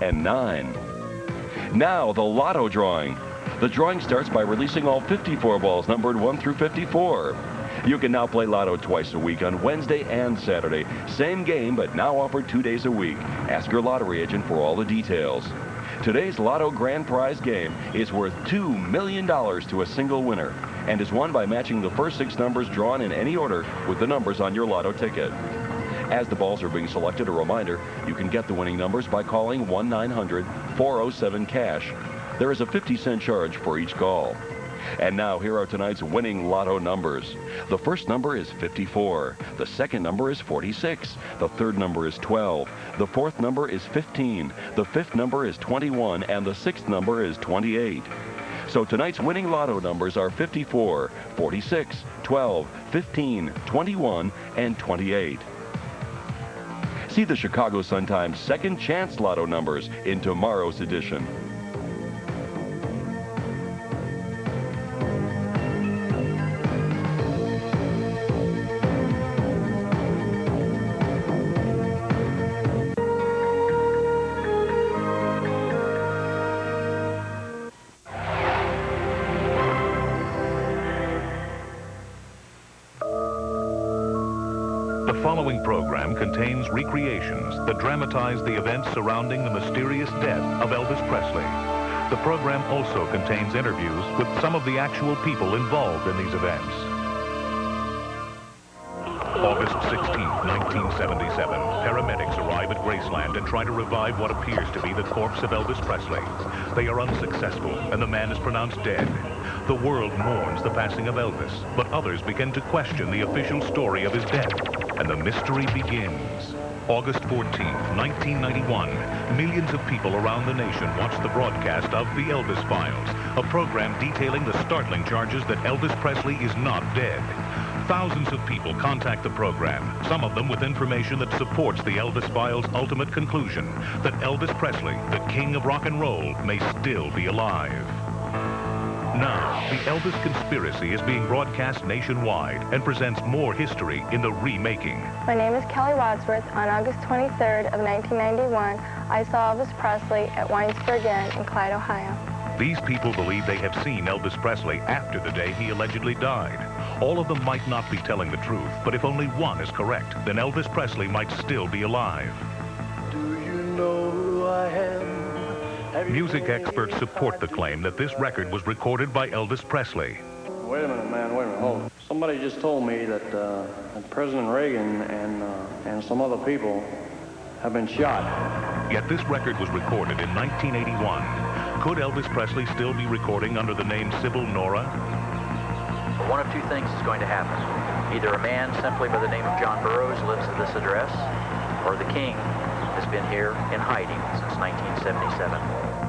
and 9. Now the Lotto drawing. The drawing starts by releasing all 54 balls numbered 1 through 54. You can now play Lotto twice a week on Wednesday and Saturday. Same game, but now offered 2 days a week. Ask your lottery agent for all the details. Today's Lotto grand prize game is worth $2 million to a single winner and is won by matching the first 6 numbers drawn in any order with the numbers on your Lotto ticket. As the balls are being selected, a reminder, you can get the winning numbers by calling 1-900-407-CASH. There is a 50-cent charge for each call. And now, here are tonight's winning Lotto numbers. The first number is 54. The second number is 46. The third number is 12. The fourth number is 15. The fifth number is 21. And the sixth number is 28. So tonight's winning Lotto numbers are 54, 46, 12, 15, 21, and 28. See the Chicago Sun-Times Second Chance Lotto numbers in tomorrow's edition. The following program contains recreations that dramatize the events surrounding the mysterious death of Elvis Presley. The program also contains interviews with some of the actual people involved in these events. August 16, 1977, paramedics arrive at Graceland and try to revive what appears to be the corpse of Elvis Presley. They are unsuccessful, and the man is pronounced dead. The world mourns the passing of Elvis, but others begin to question the official story of his death, and the mystery begins. August 14, 1991, millions of people around the nation watch the broadcast of The Elvis Files, a program detailing the startling charges that Elvis Presley is not dead. Thousands of people contact the program, some of them with information that supports the Elvis Files' ultimate conclusion, that Elvis Presley, the king of rock and roll, may still be alive. Now, The Elvis Conspiracy is being broadcast nationwide and presents more history in the remaking. My name is Kelly Wadsworth. On August 23rd of 1991, I saw Elvis Presley at Winesburg Inn in Clyde, Ohio. These people believe they have seen Elvis Presley after the day he allegedly died. All of them might not be telling the truth, but if only one is correct, then Elvis Presley might still be alive. Do you know who I am? Music experts support the claim that this record was recorded by Elvis Presley. Wait a minute, man. Wait a minute. Hold it. Somebody just told me that President Reagan and some other people have been shot. Yet this record was recorded in 1981. Could Elvis Presley still be recording under the name Sybil Nora? Well, one of two things is going to happen. Either a man simply by the name of John Burroughs lives at this address, or the king has been here in hiding since 1977.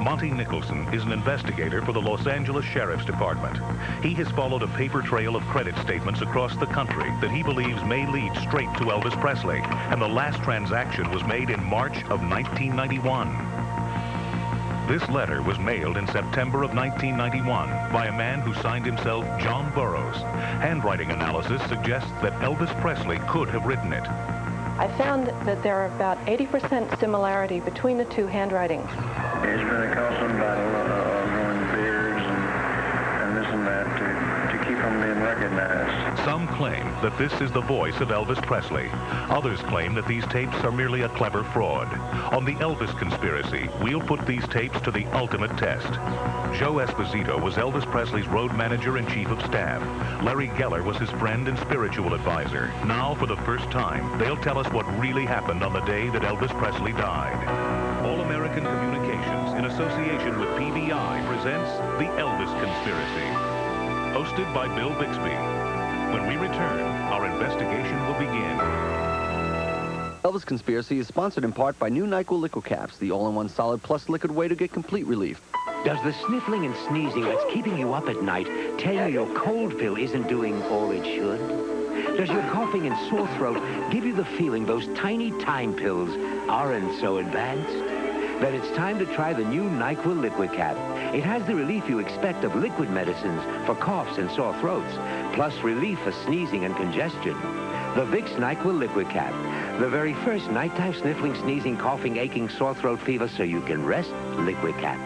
Monty Nicholson is an investigator for the Los Angeles Sheriff's Department. He has followed a paper trail of credit statements across the country that he believes may lead straight to Elvis Presley, and the last transaction was made in March of 1991. This letter was mailed in September of 1991 by a man who signed himself John Burroughs. Handwriting analysis suggests that Elvis Presley could have written it. I found that there are about 80% similarity between the two handwritings. It's going to cost somebody growing beards and this and that to keep them being recognized. Some claim that this is the voice of Elvis Presley. Others claim that these tapes are merely a clever fraud. On the Elvis Conspiracy, we'll put these tapes to the ultimate test. Joe Esposito was Elvis Presley's road manager and chief of staff. Larry Geller was his friend and spiritual advisor. Now, for the first time, they'll tell us what really happened on the day that Elvis Presley died. All American Communications, in association with PBI, presents The Elvis Conspiracy. Hosted by Bill Bixby. When we return, our investigation will begin. Elvis Conspiracy is sponsored in part by new NyQuil Liquid Caps, the all-in-one solid plus liquid way to get complete relief. Does the sniffling and sneezing that's keeping you up at night tell you your cold fill isn't doing all it should? Does your coughing and sore throat give you the feeling those tiny time pills aren't so advanced? Then it's time to try the new NyQuil Liquid Cap. It has the relief you expect of liquid medicines for coughs and sore throats, plus relief for sneezing and congestion. The Vicks NyQuil Liquid Cap. The very first nighttime sniffling, sneezing, coughing, aching, sore throat, fever, so you can rest, Liquid Cap.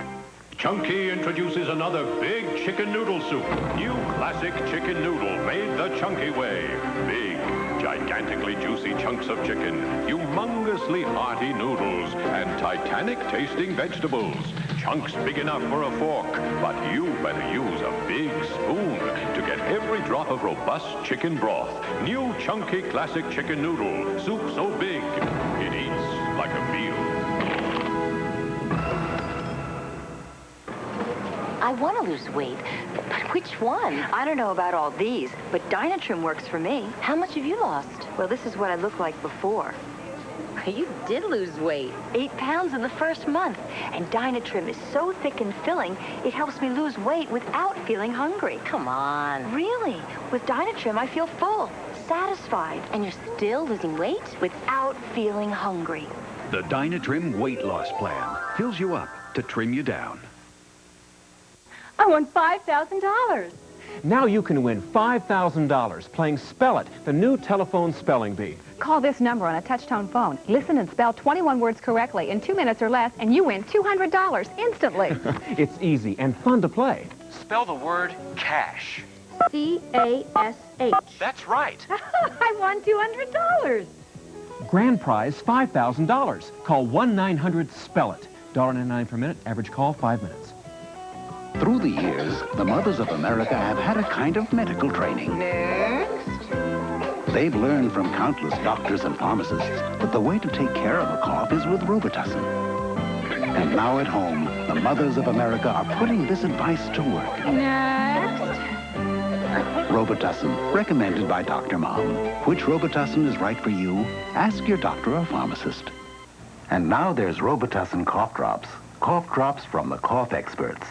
Chunky introduces another big chicken noodle soup. New classic chicken noodle made the Chunky way. Big, gigantically juicy chunks of chicken, humongously hearty noodles, and Titanic-tasting vegetables. Chunks big enough for a fork, but you better use a big spoon to get every drop of robust chicken broth. New Chunky classic chicken noodle. Soup so big, it eats like a meal. I want to lose weight, but which one? I don't know about all these, but Dynatrim works for me. How much have you lost? Well, this is what I looked like before. You did lose weight. 8 pounds in the first month. And Dynatrim is so thick and filling, it helps me lose weight without feeling hungry. Come on. Really? With Dynatrim, I feel full, satisfied. And you're still losing weight? Without feeling hungry. The Dynatrim weight loss plan fills you up to trim you down. I won $5,000. Now you can win $5,000 playing Spell It, the new telephone spelling bee. Call this number on a touch-tone phone. Listen and spell 21 words correctly in 2 minutes or less, and you win $200 instantly. It's easy and fun to play. Spell the word cash. C-A-S-H. That's right. I won $200. Grand prize $5,000. Call 1-900-SPELL-IT. $1.99 per minute, average call 5 minutes. Through the years, the mothers of America have had a kind of medical training. Next. They've learned from countless doctors and pharmacists that the way to take care of a cough is with Robitussin. And now at home, the mothers of America are putting this advice to work. Next. Robitussin, recommended by Dr. Mom. Which Robitussin is right for you? Ask your doctor or pharmacist. And now there's Robitussin cough drops. Cough drops from the cough experts.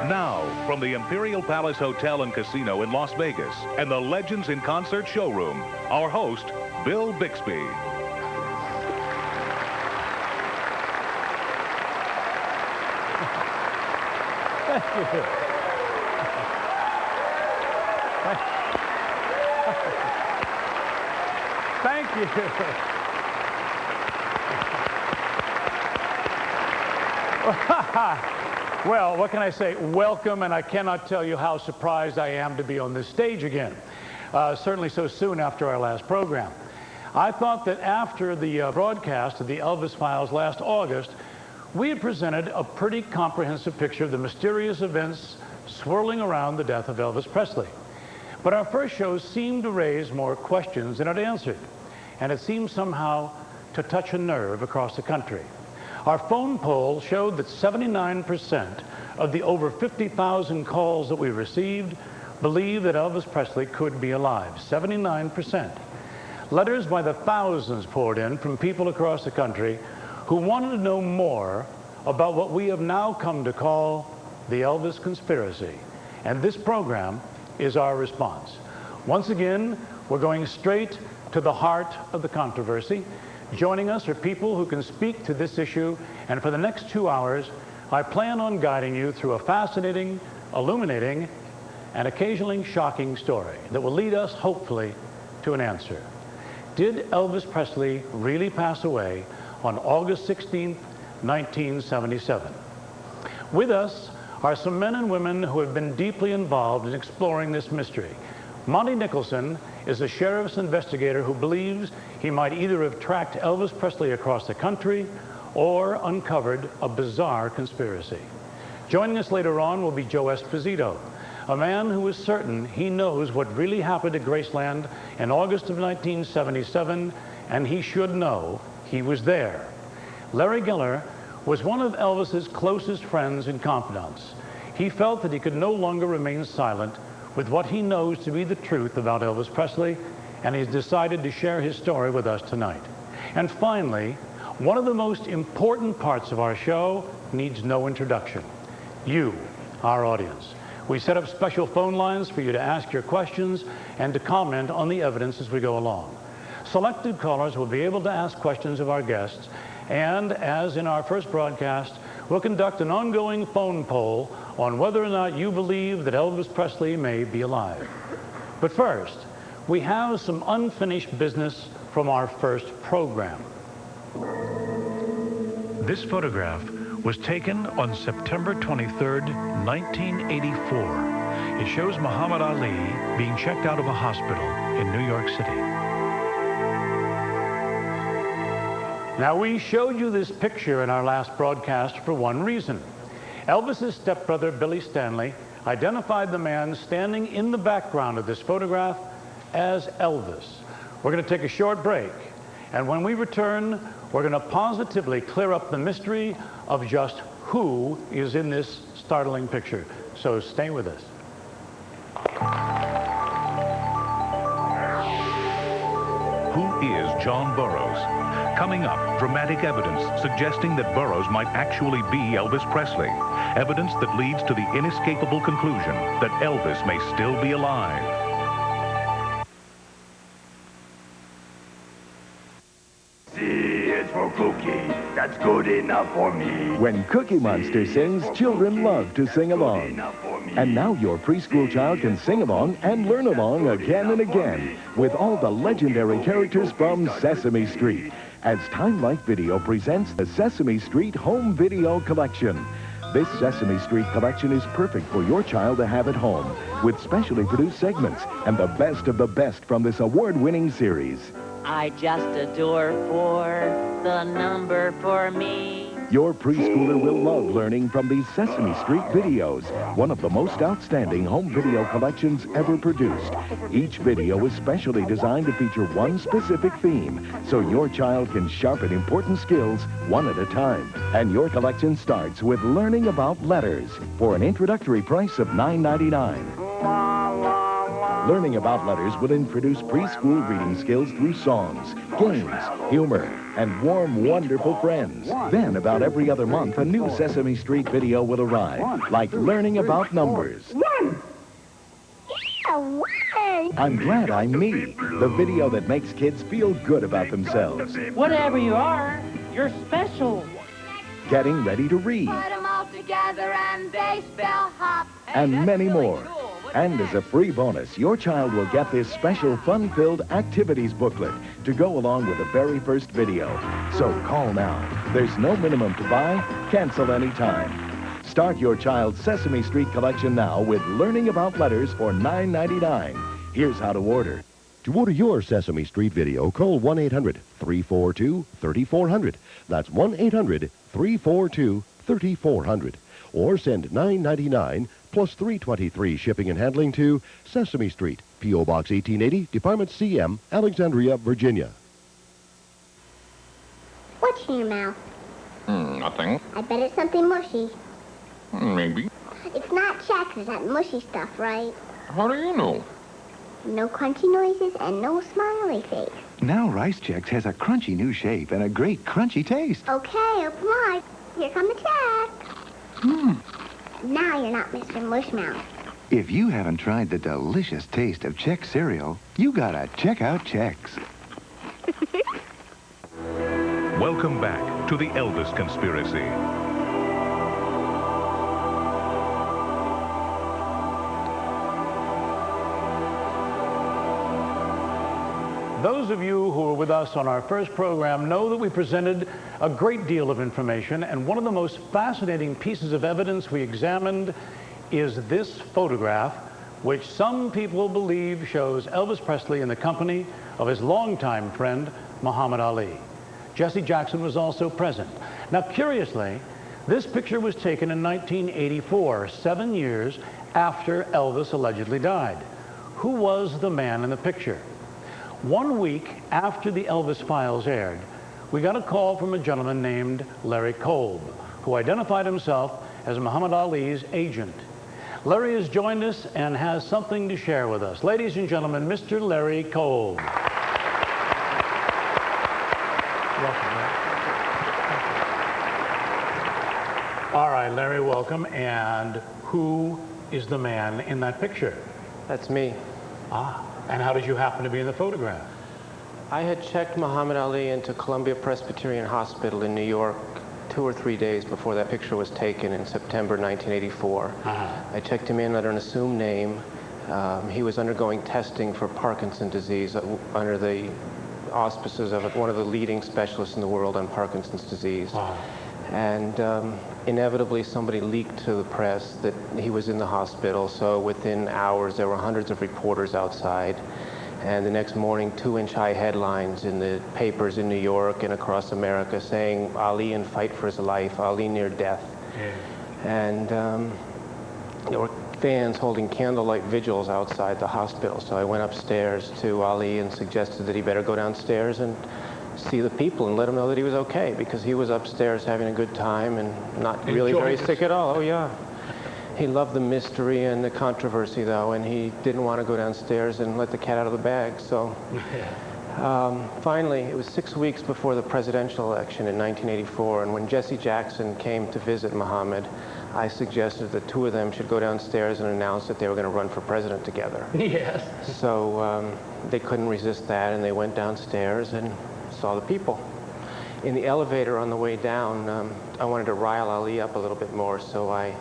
Now, from the Imperial Palace Hotel and Casino in Las Vegas and the Legends in Concert showroom, our host, Bill Bixby. Thank you. Thank you. Well, what can I say? Welcome, and I cannot tell you how surprised I am to be on this stage again, certainly so soon after our last program. I thought that after the broadcast of the Elvis Files last August, we had presented a pretty comprehensive picture of the mysterious events swirling around the death of Elvis Presley. But our first show seemed to raise more questions than it answered, and it seemed somehow to touch a nerve across the country. Our phone poll showed that 79% of the over 50,000 calls that we received believe that Elvis Presley could be alive. 79%. Letters by the thousands poured in from people across the country who wanted to know more about what we have now come to call the Elvis Conspiracy. And this program is our response. Once again, we're going straight to the heart of the controversy. Joining us are people who can speak to this issue, and for the next 2 hours, I plan on guiding you through a fascinating, illuminating, and occasionally shocking story that will lead us, hopefully, to an answer. Did Elvis Presley really pass away on August 16th, 1977? With us are some men and women who have been deeply involved in exploring this mystery. Monty Nicholson is a sheriff's investigator who believes he might either have tracked Elvis Presley across the country or uncovered a bizarre conspiracy. Joining us later on will be Joe Esposito, a man who is certain he knows what really happened at Graceland in August of 1977, and he should know he was there. Larry Geller was one of Elvis's closest friends and confidants. He felt that he could no longer remain silent with what he knows to be the truth about Elvis Presley, and he's decided to share his story with us tonight. And finally, one of the most important parts of our show needs no introduction. You, our audience. We set up special phone lines for you to ask your questions and to comment on the evidence as we go along. Selected callers will be able to ask questions of our guests, and as in our first broadcast, we'll conduct an ongoing phone poll on whether or not you believe that Elvis Presley may be alive. But first, we have some unfinished business from our first program. This photograph was taken on September 23rd, 1984. It shows Muhammad Ali being checked out of a hospital in New York City. Now, we showed you this picture in our last broadcast for one reason. Elvis's stepbrother, Billy Stanley, identified the man standing in the background of this photograph as Elvis. We're going to take a short break, and when we return, we're going to positively clear up the mystery of just who is in this startling picture. So stay with us. Who is John Burroughs? Coming up, dramatic evidence suggesting that Burroughs might actually be Elvis Presley. Evidence that leads to the inescapable conclusion that Elvis may still be alive. It's for Cookie. That's good enough for me. When Cookie Monster sings, children love to sing along. And now your preschool child can sing along and learn along again and again with all the legendary characters from Sesame Street, as Time Life Video presents the Sesame Street Home Video Collection. This Sesame Street collection is perfect for your child to have at home, with specially produced segments and the best of the best from this award-winning series. I just adore 4, the number for me. Your preschooler will love learning from these Sesame Street videos, one of the most outstanding home video collections ever produced. Each video is specially designed to feature one specific theme, so your child can sharpen important skills one at a time. And your collection starts with learning about letters for an introductory price of $9.99. Learning about letters will introduce preschool reading skills through songs, games, humor, and warm, wonderful friends. Then, about every other month, a new Sesame Street video will arrive, like learning about numbers. I'm Glad I'm Me, the video that makes kids feel good about themselves. Whatever you are, you're special. Getting Ready to Read. Put them all together and they spell hop. And many more. And as a free bonus, your child will get this special fun-filled activities booklet to go along with the very first video. So call now. There's no minimum to buy. Cancel anytime. Start your child's Sesame Street collection now with Learning About Letters for $9.99. Here's how to order. To order your Sesame Street video, call 1-800-342-3400. That's 1-800-342-3400. Or send $9.99 plus $3.23 shipping and handling to Sesame Street, P.O. Box 1880, Department CM, Alexandria, Virginia. What's in your mouth? Nothing. I bet it's something mushy. Maybe. It's not Checkers, that mushy stuff, right? How do you know? No crunchy noises and no smiley face. Now Rice Chex has a crunchy new shape and a great crunchy taste. Okay, apply. Here come the check. Now you're not Mr. Mushmouth. If you haven't tried the delicious taste of Chex cereal, you gotta check out Chex. Welcome back to the Elvis Conspiracy. Those of you who were with us on our first program know that we presented a great deal of information, and one of the most fascinating pieces of evidence we examined is this photograph, which some people believe shows Elvis Presley in the company of his longtime friend, Muhammad Ali. Jesse Jackson was also present. Now, curiously, this picture was taken in 1984, 7 years after Elvis allegedly died. Who was the man in the picture? 1 week after the Elvis Files aired, we got a call from a gentleman named Larry Kolb, who identified himself as Muhammad Ali's agent. Larry has joined us and has something to share with us. Ladies and gentlemen, Mr. Larry Kolb. Welcome, Larry. All right, Larry, welcome. And who is the man in that picture? That's me. Ah. And how did you happen to be in the photograph? I had checked Muhammad Ali into Columbia Presbyterian Hospital in New York 2 or 3 days before that picture was taken in September 1984. I checked him in under an assumed name, He was undergoing testing for Parkinson's disease under the auspices of one of the leading specialists in the world on Parkinson's disease. Wow. And inevitably somebody leaked to the press that he was in the hospital, so within hours there were hundreds of reporters outside. And the next morning, 2-inch high headlines in the papers in New York and across America saying, Ali in fight for his life, Ali near death. Yeah. And there were fans holding candlelight vigils outside the hospital. So I went upstairs to Ali and suggested that he better go downstairs and see the people and let him know that he was okay, because he was upstairs having a good time and not really very sick at all. Oh, yeah. He loved the mystery and the controversy, though, and he didn't want to go downstairs and let the cat out of the bag. So finally, it was 6 weeks before the presidential election in 1984, and when Jesse Jackson came to visit Muhammad, I suggested the two of them should go downstairs and announce that they were going to run for president together. Yes. So they couldn't resist that, and they went downstairs and saw the people. In the elevator on the way down, I wanted to rile Ali up a little bit more, so I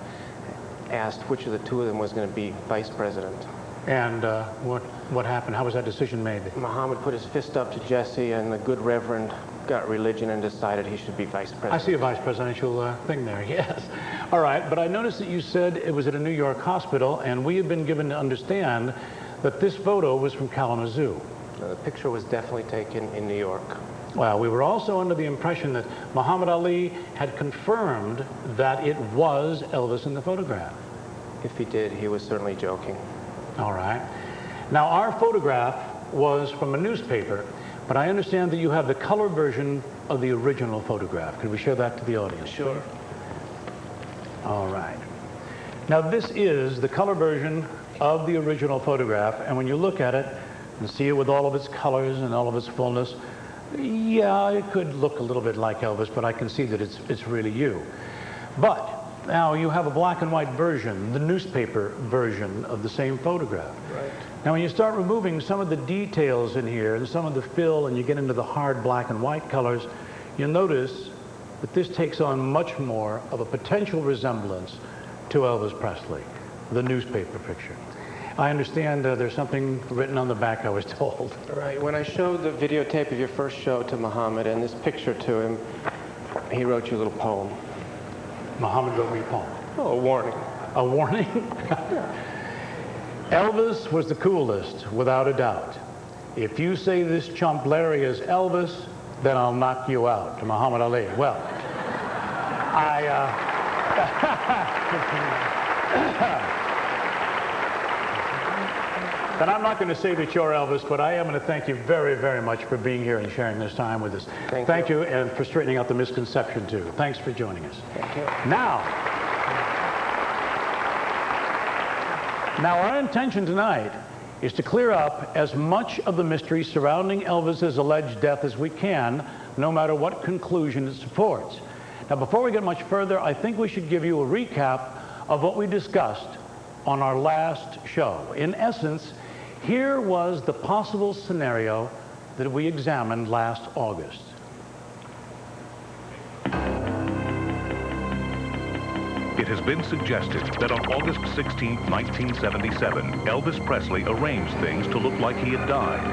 asked which of the two of them was going to be vice president. And what happened? How was that decision made? Muhammad put his fist up to Jesse, and the good reverend got religion and decided he should be vice president. I see a vice presidential thing there, yes. All right, but I noticed that you said it was at a New York hospital, and we have been given to understand that this photo was from Kalamazoo. The picture was definitely taken in New York. Well, we were also under the impression that Muhammad Ali had confirmed that it was Elvis in the photograph. If he did, he was certainly joking. All right. Now, our photograph was from a newspaper, but I understand that you have the color version of the original photograph. Could we show that to the audience? Sure. All right. Now, this is the color version of the original photograph, and when you look at it and see it with all of its colors and all of its fullness, yeah, it could look a little bit like Elvis, but I can see that it's really you. But now you have a black and white version, the newspaper version of the same photograph. Right. Now when you start removing some of the details in here and some of the fill and you get into the hard black and white colors, you'll notice that this takes on much more of a potential resemblance to Elvis Presley, the newspaper picture. I understand there's something written on the back, I was told. Right. When I showed the videotape of your first show to Muhammad and this picture to him, he wrote you a little poem. Muhammad wrote me a poem? Oh, a warning. A warning? Elvis was the coolest, without a doubt. If you say this chump Larry is Elvis, then I'll knock you out. To Muhammad Ali. Well, But I'm not going to say that you're Elvis, but I am going to thank you very, very much for being here and sharing this time with us. Thank you, and for straightening out the misconception, too. Thanks for joining us. Thank you. Now, our intention tonight is to clear up as much of the mystery surrounding Elvis's alleged death as we can, no matter what conclusion it supports. Now, before we get much further, I think we should give you a recap of what we discussed on our last show. In essence, here was the possible scenario that we examined last August. It has been suggested that on August 16, 1977, Elvis Presley arranged things to look like he had died.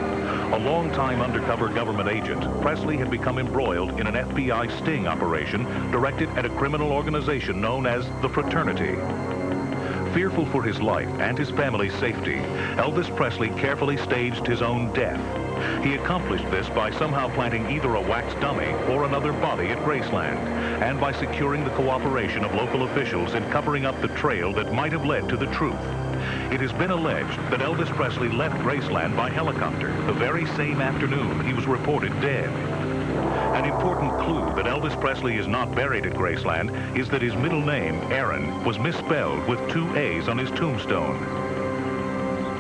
A long-time undercover government agent, Presley had become embroiled in an FBI sting operation directed at a criminal organization known as the Fraternity. Fearful for his life and his family's safety, Elvis Presley carefully staged his own death. He accomplished this by somehow planting either a wax dummy or another body at Graceland, and by securing the cooperation of local officials in covering up the trail that might have led to the truth. It has been alleged that Elvis Presley left Graceland by helicopter the very same afternoon he was reported dead. An important clue that Elvis Presley is not buried at Graceland is that his middle name, Aaron, was misspelled with 2 A's on his tombstone.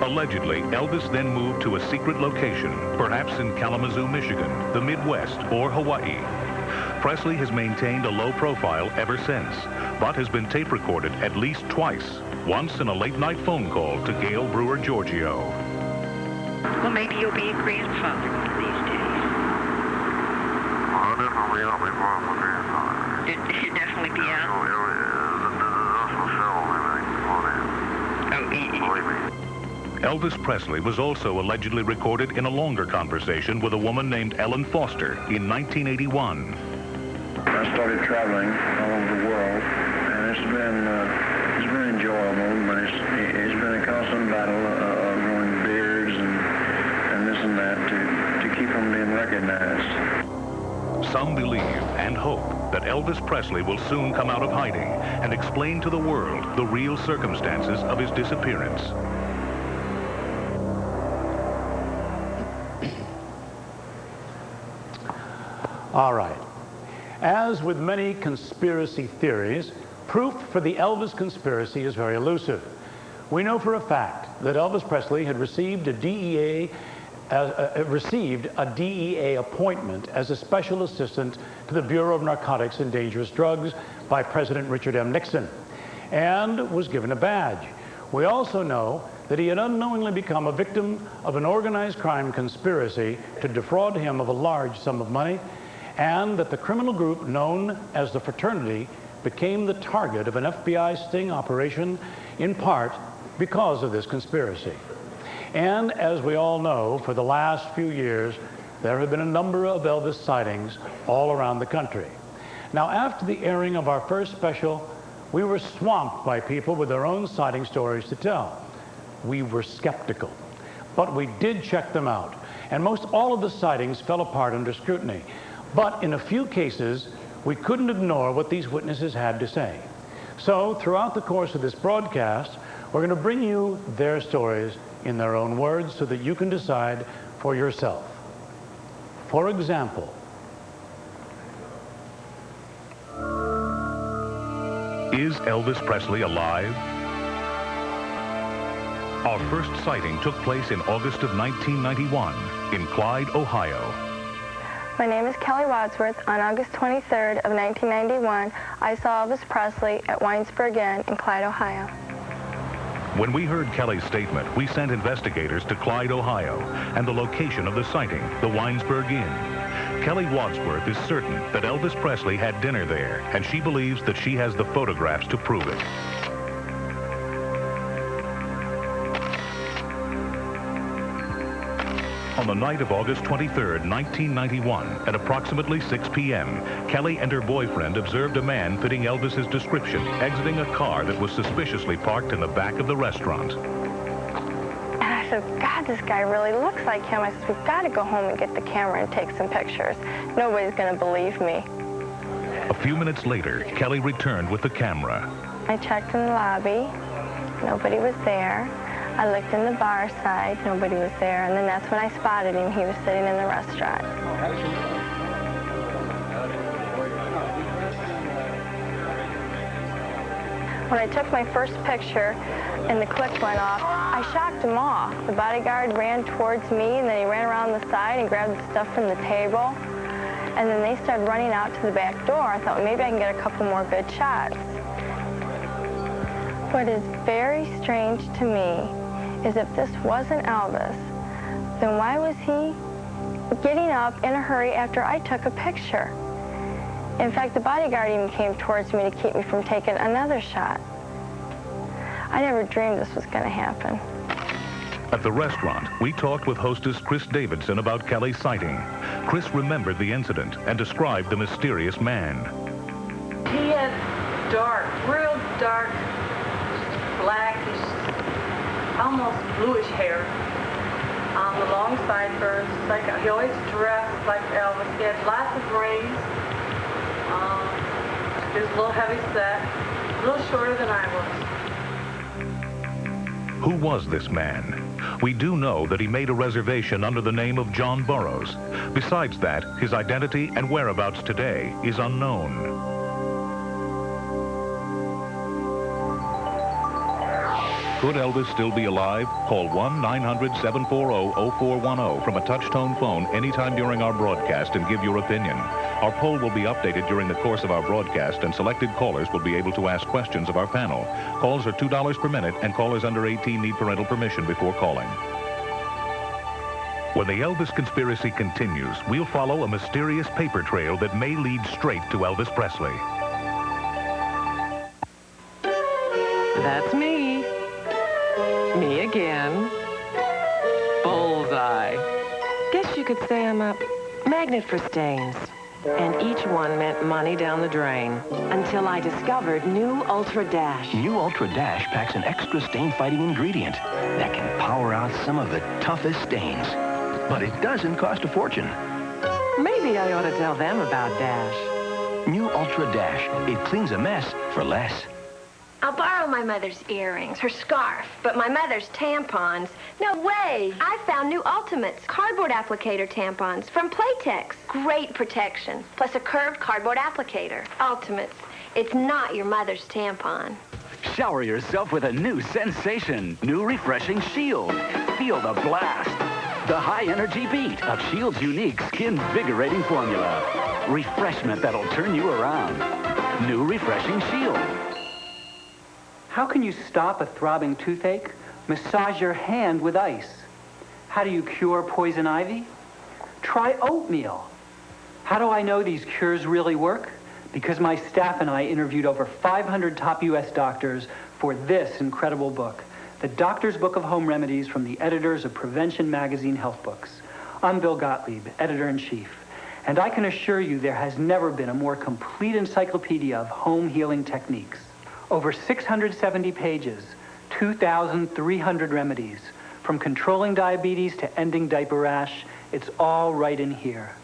Allegedly, Elvis then moved to a secret location, perhaps in Kalamazoo, Michigan, the Midwest, or Hawaii. Presley has maintained a low profile ever since, but has been tape recorded at least twice, once in a late-night phone call to Gail Brewer Giorgio. Well, maybe you'll be a grandfather one of these days. You'll definitely be out. Elvis Presley was also allegedly recorded in a longer conversation with a woman named Ellen Foster in 1981. I started traveling all over the world, and it's been enjoyable, but it's been a constant battle of growing beards and this and that to keep from being recognized. Some believe and hope that Elvis Presley will soon come out of hiding and explain to the world the real circumstances of his disappearance. All right. As with many conspiracy theories, proof for the Elvis conspiracy is very elusive. We know for a fact that Elvis Presley had received a DEA appointment as a special assistant to the Bureau of Narcotics and Dangerous Drugs by President Richard M. Nixon, and was given a badge. We also know that he had unknowingly become a victim of an organized crime conspiracy to defraud him of a large sum of money, and that the criminal group known as the Fraternity became the target of an FBI sting operation, in part because of this conspiracy. And as we all know, for the last few years, there have been a number of Elvis sightings all around the country. Now, after the airing of our first special, we were swamped by people with their own sighting stories to tell. We were skeptical, but we did check them out, and most all of the sightings fell apart under scrutiny. But in a few cases, we couldn't ignore what these witnesses had to say. So, throughout the course of this broadcast, we're going to bring you their stories in their own words so that you can decide for yourself. For example, is Elvis Presley alive? Our first sighting took place in August of 1991 in Clyde, Ohio. My name is Kelly Wadsworth. On August 23rd of 1991, I saw Elvis Presley at Winesburg Inn in Clyde, Ohio. When we heard Kelly's statement, we sent investigators to Clyde, Ohio, and the location of the sighting, the Winesburg Inn. Kelly Wadsworth is certain that Elvis Presley had dinner there, and she believes that she has the photographs to prove it. On the night of August 23rd, 1991, at approximately 6 p.m., Kelly and her boyfriend observed a man fitting Elvis's description exiting a car that was suspiciously parked in the back of the restaurant. And I said, God, this guy really looks like him. I said, we've got to go home and get the camera and take some pictures. Nobody's going to believe me. A few minutes later, Kelly returned with the camera. I checked in the lobby. Nobody was there. I looked in the bar side, nobody was there, and then that's when I spotted him. He was sitting in the restaurant. When I took my first picture and the click went off, I shocked him off. The bodyguard ran towards me, and then he ran around the side and grabbed the stuff from the table, and then they started running out to the back door. I thought, well, maybe I can get a couple more good shots. What is very strange to me is if this wasn't Elvis, then why was he getting up in a hurry after I took a picture? In fact, the bodyguard even came towards me to keep me from taking another shot. I never dreamed this was going to happen. At the restaurant, we talked with hostess Chris Davidson about Kelly's sighting. Chris remembered the incident and described the mysterious man. He had dark, real dark, blackish, almost bluish hair, the long sideburns. Like he always dressed like Elvis. He had lots of rings. He was a little heavy set, a little shorter than I was. Who was this man? We do know that he made a reservation under the name of John Burroughs. Besides that, his identity and whereabouts today is unknown. Could Elvis still be alive? Call 1-900-740-0410 from a touch-tone phone anytime during our broadcast and give your opinion. Our poll will be updated during the course of our broadcast, and selected callers will be able to ask questions of our panel. Calls are $2 per minute, and callers under 18 need parental permission before calling. When the Elvis conspiracy continues, we'll follow a mysterious paper trail that may lead straight to Elvis Presley. That's me. Me again. you could say I'm a magnet for stains. And each one meant money down the drain. Until I discovered new Ultra Dash. New Ultra Dash packs an extra stain-fighting ingredient that can power out some of the toughest stains. But it doesn't cost a fortune. Maybe I ought to tell them about Dash. New Ultra Dash. It cleans a mess for less. I'll borrow my mother's earrings, her scarf, but my mother's tampons. No way! I found new Ultimates cardboard applicator tampons from Playtex. Great protection, plus a curved cardboard applicator. Ultimates. It's not your mother's tampon. Shower yourself with a new sensation. New refreshing Shield. Feel the blast. The high-energy beat of Shield's unique skin-vigorating formula. Refreshment that'll turn you around. New refreshing Shield. How can you stop a throbbing toothache? Massage your hand with ice. How do you cure poison ivy? Try oatmeal. How do I know these cures really work? Because my staff and I interviewed over 500 top U.S. doctors for this incredible book, The Doctor's Book of Home Remedies from the editors of Prevention Magazine Health Books. I'm Bill Gottlieb, editor-in-chief, and I can assure you there has never been a more complete encyclopedia of home healing techniques. Over 670 pages, 2,300 remedies. From controlling diabetes to ending diaper rash, it's all right in here.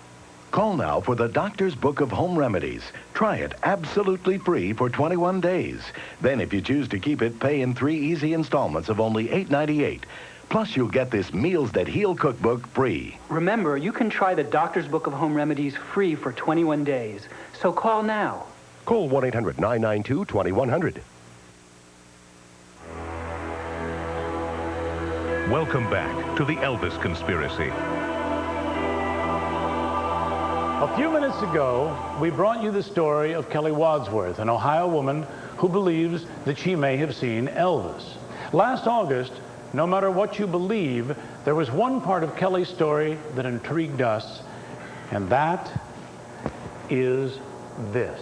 Call now for the Doctor's Book of Home Remedies. Try it absolutely free for 21 days. Then if you choose to keep it, pay in 3 easy installments of only $8.98. Plus, you'll get this Meals That Heal cookbook free. Remember, you can try the Doctor's Book of Home Remedies free for 21 days. So call now. Call 1-800-992-2100. Welcome back to the Elvis Conspiracy. A few minutes ago, we brought you the story of Kelly Wadsworth, an Ohio woman who believes that she may have seen Elvis. Last August, no matter what you believe, there was one part of Kelly's story that intrigued us, and that is this.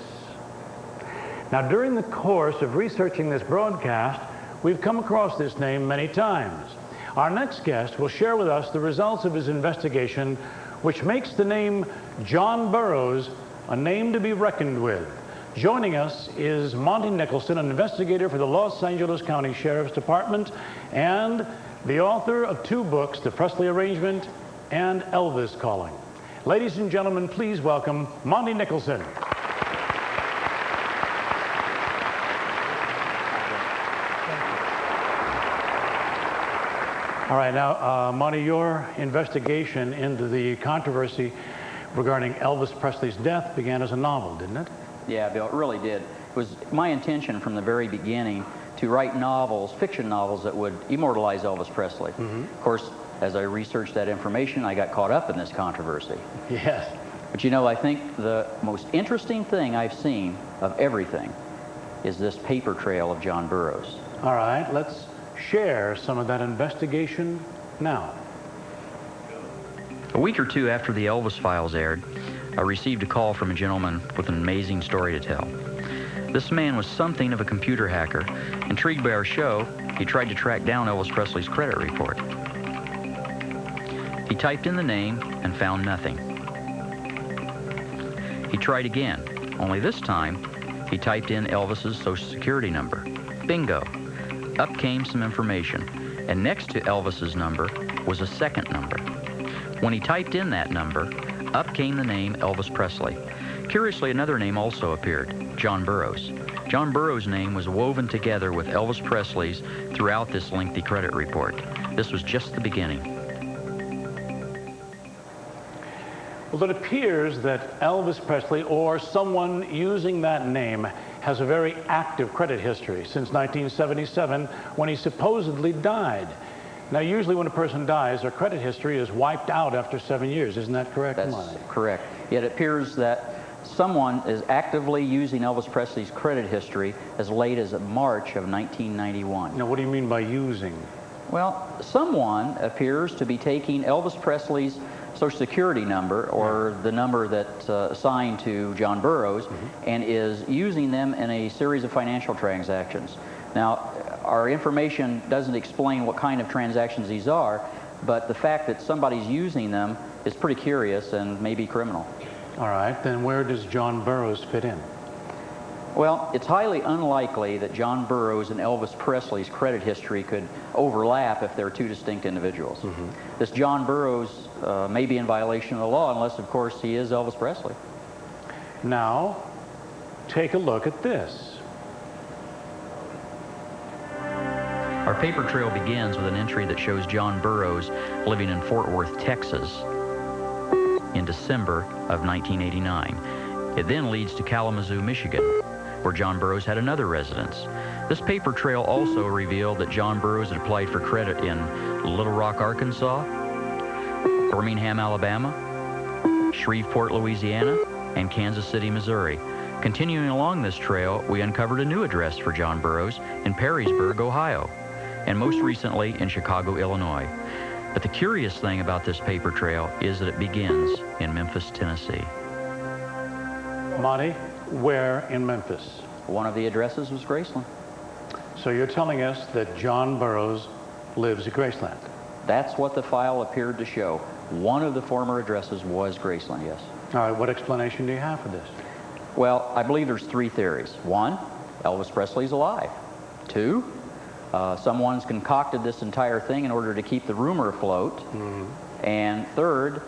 Now, during the course of researching this broadcast, we've come across this name many times. Our next guest will share with us the results of his investigation, which makes the name John Burroughs a name to be reckoned with. Joining us is Monty Nicholson, an investigator for the Los Angeles County Sheriff's Department and the author of 2 books, The Presley Arrangement and Elvis Calling. Ladies and gentlemen, please welcome Monty Nicholson. All right, now, Monty, your investigation into the controversy regarding Elvis Presley's death began as a novel, didn't it? Yeah, Bill, it really did. It was my intention from the very beginning to write novels, fiction novels, that would immortalize Elvis Presley. Of course, as I researched that information, I got caught up in this controversy. Yes. But you know, I think the most interesting thing I've seen of everything is this paper trail of John Burroughs. All right, let's share some of that investigation now. A week or 2 after the Elvis Files aired, I received a call from a gentleman with an amazing story to tell. This man was something of a computer hacker. Intrigued by our show, he tried to track down Elvis Presley's credit report. He typed in the name and found nothing. He tried again, only this time he typed in Elvis's Social Security number. Bingo! Up came some information, and next to Elvis's number was a second number. When he typed in that number, up came the name Elvis Presley. Curiously, another name also appeared, John Burroughs. John Burroughs' name was woven together with Elvis Presley's throughout this lengthy credit report. This was just the beginning. Well, it appears that Elvis Presley, or someone using that name, has a very active credit history since 1977, when he supposedly died. Now, usually when a person dies, their credit history is wiped out after 7 years. Isn't that correct? That's correct. Yet it appears that someone is actively using Elvis Presley's credit history as late as March of 1991. Now, what do you mean by using? Well, someone appears to be taking Elvis Presley's Social Security number, or the number that's assigned to John Burroughs, and is using them in a series of financial transactions. Now, our information doesn't explain what kind of transactions these are, but the fact that somebody's using them is pretty curious and maybe criminal. All right, then where does John Burroughs fit in? Well, it's highly unlikely that John Burroughs and Elvis Presley's credit history could overlap if they're two distinct individuals. This John Burroughs may be in violation of the law unless, of course, he is Elvis Presley. Now, take a look at this. Our paper trail begins with an entry that shows John Burroughs living in Fort Worth, Texas in December of 1989. It then leads to Kalamazoo, Michigan, where John Burroughs had another residence. This paper trail also revealed that John Burroughs had applied for credit in Little Rock, Arkansas, Birmingham, Alabama, Shreveport, Louisiana, and Kansas City, Missouri. Continuing along this trail, we uncovered a new address for John Burroughs in Perrysburg, Ohio, and most recently in Chicago, Illinois. But the curious thing about this paper trail is that it begins in Memphis, Tennessee. Monty, where in Memphis? One of the addresses was Graceland. So you're telling us that John Burroughs lives at Graceland? That's what the file appeared to show. One of the former addresses was Graceland, yes. All right, what explanation do you have for this? Well, I believe there's three theories. One, Elvis Presley's alive. Two, someone's concocted this entire thing in order to keep the rumor afloat. And third,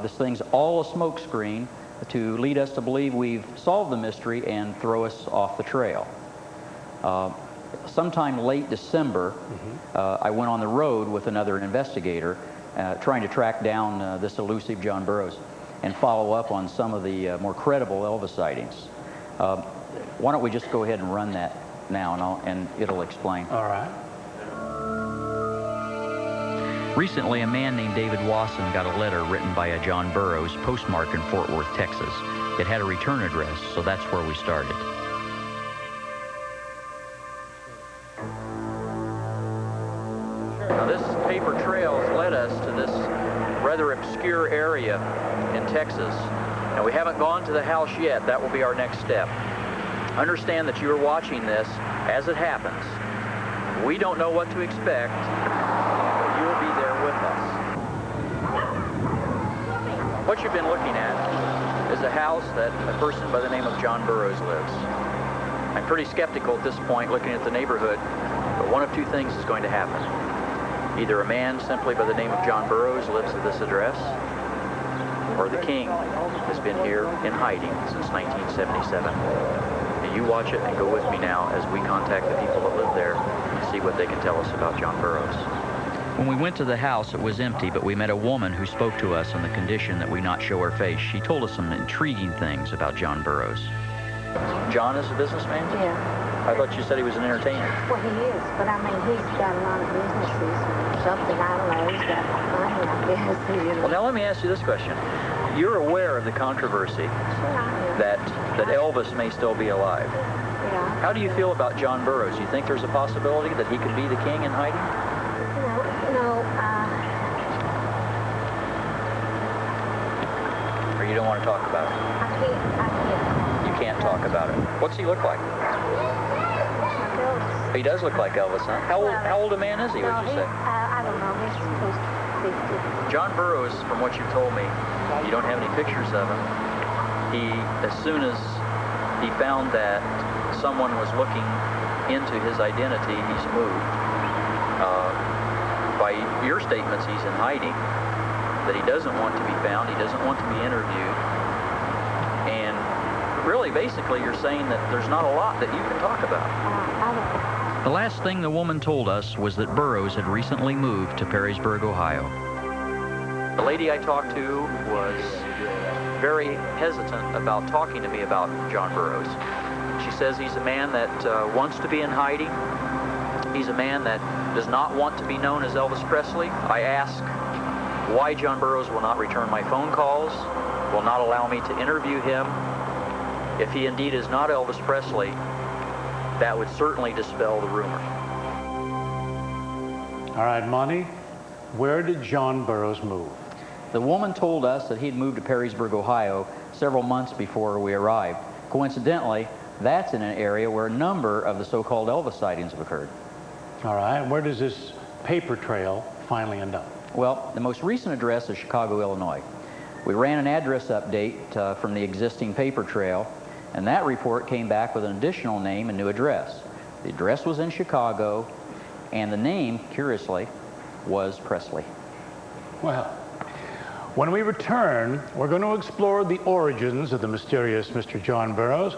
this thing's all a smokescreen to lead us to believe we've solved the mystery and throw us off the trail. Sometime late December, I went on the road with another investigator trying to track down this elusive John Burroughs and follow up on some of the more credible Elvis sightings. Why don't we just go ahead and run that now, and it'll explain. All right. Recently, a man named David Wasson got a letter written by a John Burroughs postmarked in Fort Worth, Texas. It had a return address, so that's where we started. Now, this paper trail has led us to this rather obscure area in Texas. Now, we haven't gone to the house yet. That will be our next step. Understand that you are watching this as it happens. We don't know what to expect. You'll be there with us. What you've been looking at is a house that a person by the name of John Burroughs lives. I'm pretty skeptical at this point looking at the neighborhood, but one of two things is going to happen. Either a man simply by the name of John Burroughs lives at this address, or the king has been here in hiding since 1977. And you watch it and go with me now as we contact the people that live there and see what they can tell us about John Burroughs. When we went to the house, it was empty, but we met a woman who spoke to us on the condition that we not show her face. She told us some intriguing things about John Burroughs. John is a businessman? Yeah. I thought you said he was an entertainer. Well, he is, but I mean, he's got a lot of businesses or something. I don't know. He's got money, I guess. Well, now let me ask you this question. You're aware of the controversy that Elvis may still be alive. Yeah. How do you feel about John Burroughs? You think there's a possibility that he could be the king in hiding? No, Or you don't want to talk about it? I can't. You can't talk about it. What's he look like? He does look like Elvis, huh? How old a man is he, would you say? I don't know. He's supposed to be 50. John Burroughs, from what you've told me, you don't have any pictures of him. As soon as he found that someone was looking into his identity, he's moved. By your statements, he's in hiding, that he doesn't want to be found, he doesn't want to be interviewed. And really, basically, you're saying that there's not a lot that you can talk about. The last thing the woman told us was that Burroughs had recently moved to Perrysburg, Ohio. The lady I talked to was very hesitant about talking to me about John Burroughs. She says he's a man that wants to be in hiding. He's a man that does not want to be known as Elvis Presley. I ask why John Burroughs will not return my phone calls, will not allow me to interview him. If he indeed is not Elvis Presley, that would certainly dispel the rumor. All right, Monty, where did John Burroughs move? The woman told us that he'd moved to Perrysburg, Ohio, several months before we arrived. Coincidentally, that's in an area where a number of the so-called Elvis sightings have occurred. All right, where does this paper trail finally end up? Well, the most recent address is Chicago, Illinois. We ran an address update from the existing paper trail, and that report came back with an additional name and new address. The address was in Chicago, and the name, curiously, was Presley. Well, when we return, we're going to explore the origins of the mysterious Mr. John Burroughs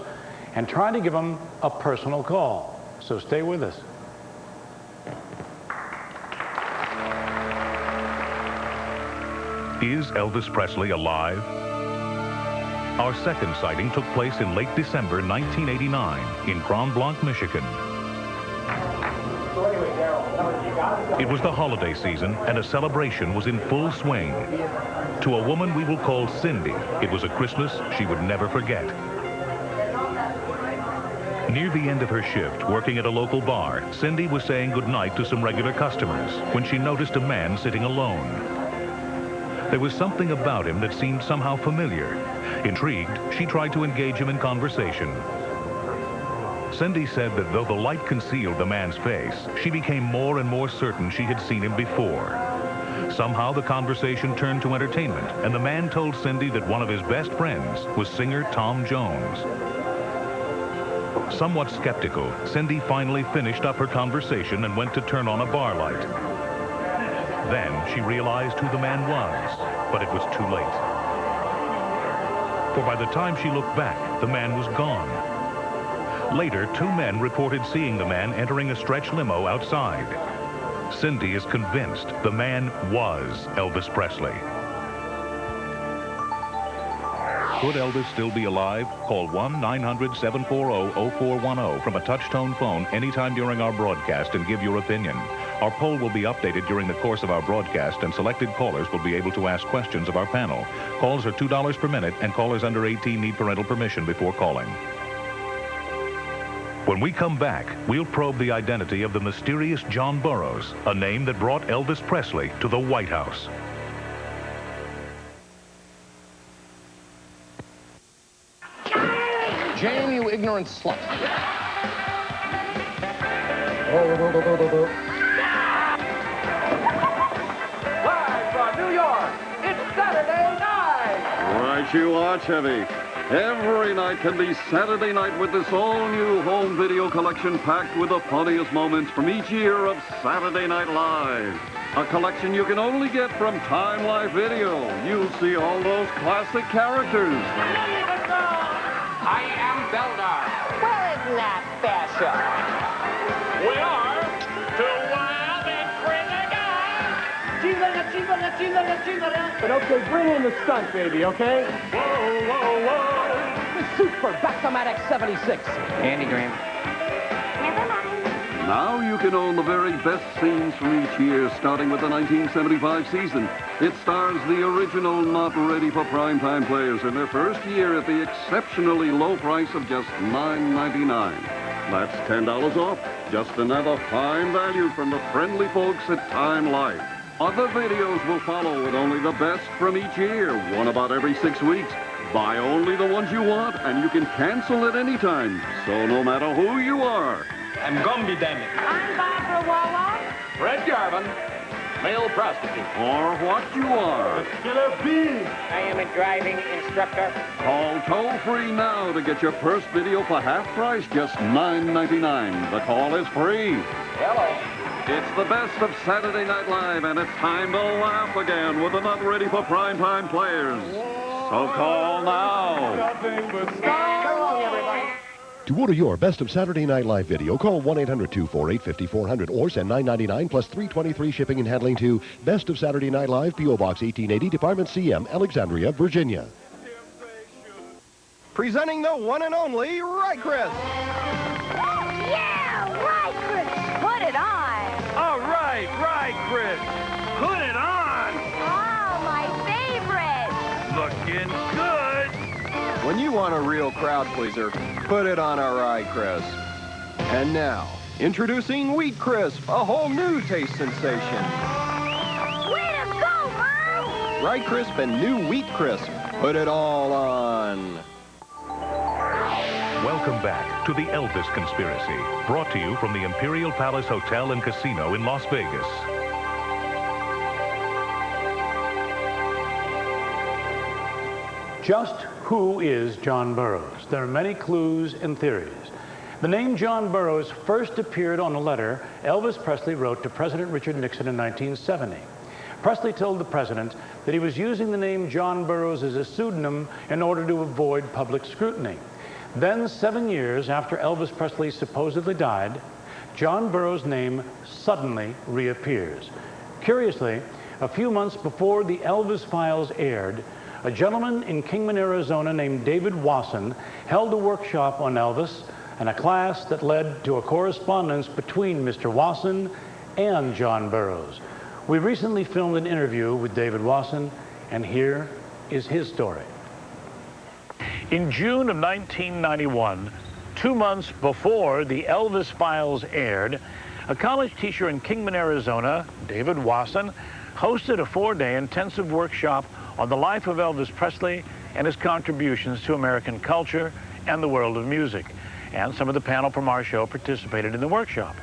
and try to give him a personal call. So stay with us. Is Elvis Presley alive? Our second sighting took place in late December 1989 in Grand Blanc, Michigan. It was the holiday season, and a celebration was in full swing. To a woman we will call Cindy, it was a Christmas she would never forget. Near the end of her shift, working at a local bar, Cindy was saying goodnight to some regular customers when she noticed a man sitting alone. There was something about him that seemed somehow familiar. Intrigued, she tried to engage him in conversation. Cindy said that though the light concealed the man's face, she became more and more certain she had seen him before. Somehow the conversation turned to entertainment, and the man told Cindy that one of his best friends was singer Tom Jones. Somewhat skeptical, Cindy finally finished up her conversation and went to turn on a bar light. Then she realized who the man was, but it was too late. For by the time she looked back, the man was gone. Later, two men reported seeing the man entering a stretch limo outside. Cindy is convinced the man was Elvis Presley. Could Elvis still be alive? Call 1-900-740-0410 from a touch-tone phone anytime during our broadcast and give your opinion. Our poll will be updated during the course of our broadcast, and selected callers will be able to ask questions of our panel. Calls are $2 per minute, and callers under 18 need parental permission before calling. When we come back, we'll probe the identity of the mysterious John Burroughs, a name that brought Elvis Presley to the White House. Jane, you ignorant slut. Live from New York, it's Saturday night! Right you are, Chevy. Every night can be Saturday night with this all-new home video collection packed with the funniest moments from each year of Saturday Night Live. A collection you can only get from Time Life Video. You'll see all those classic characters. I am Beldar. Well, isn't that special? We are two wild and crazy guys. But okay, bring in the stunt, baby, okay? Whoa, whoa, whoa. The Super Bactomatic 76. Andy Graham. Now you can own the very best scenes from each year, starting with the 1975 season. It stars the original Not Ready for Primetime players in their first year at the exceptionally low price of just $9.99. That's $10 off. Just another fine value from the friendly folks at Time Life. Other videos will follow with only the best from each year, one about every 6 weeks. Buy only the ones you want, and you can cancel at any time. So no matter who you are, I'm Gumby, damn it. I'm Barbara Wawa. Fred Garvin, male prostitute. or what you are, Killer Bee. I am a driving instructor. call toll-free now to get your first video for half price, just $9.99. The call is free. Hello. It's the best of Saturday Night Live, and it's time to laugh again with the Not Ready for Primetime players. So call now. Nothing but So long, everybody. To order your Best of Saturday Night Live video, call 1-800-248-5400 or send $9.99 plus $3.23 shipping and handling to Best of Saturday Night Live, P.O. Box 1880, Department CM, Alexandria, Virginia. Presenting the one and only Right Chris. Yeah, right, Chris. Put it on. All right, Chris. Put it on. Oh, my favorite. Looking good. When you want a real crowd pleaser, put it on our Right Chris. And now, introducing Wheat Crisp, a whole new taste sensation. Way to go, Mom. Right Crisp and new Wheat Crisp. Put it all on. Welcome back to the Elvis Conspiracy, brought to you from the Imperial Palace Hotel and Casino in Las Vegas. Just who is John Burroughs? There are many clues and theories. The name John Burroughs first appeared on a letter Elvis Presley wrote to President Richard Nixon in 1970. Presley told the president that he was using the name John Burroughs as a pseudonym in order to avoid public scrutiny. Then, 7 years after Elvis Presley supposedly died, John Burroughs' name suddenly reappears. Curiously, a few months before the Elvis Files aired, a gentleman in Kingman, Arizona named David Wasson held a workshop on Elvis and a class that led to a correspondence between Mr. Wasson and John Burroughs. We recently filmed an interview with David Wasson, and here is his story. In June of 1991, 2 months before the Elvis Files aired, a college teacher in Kingman, Arizona, David Wasson, hosted a 4-day intensive workshop on the life of Elvis Presley and his contributions to American culture and the world of music. And some of the panel from our show participated in the workshop.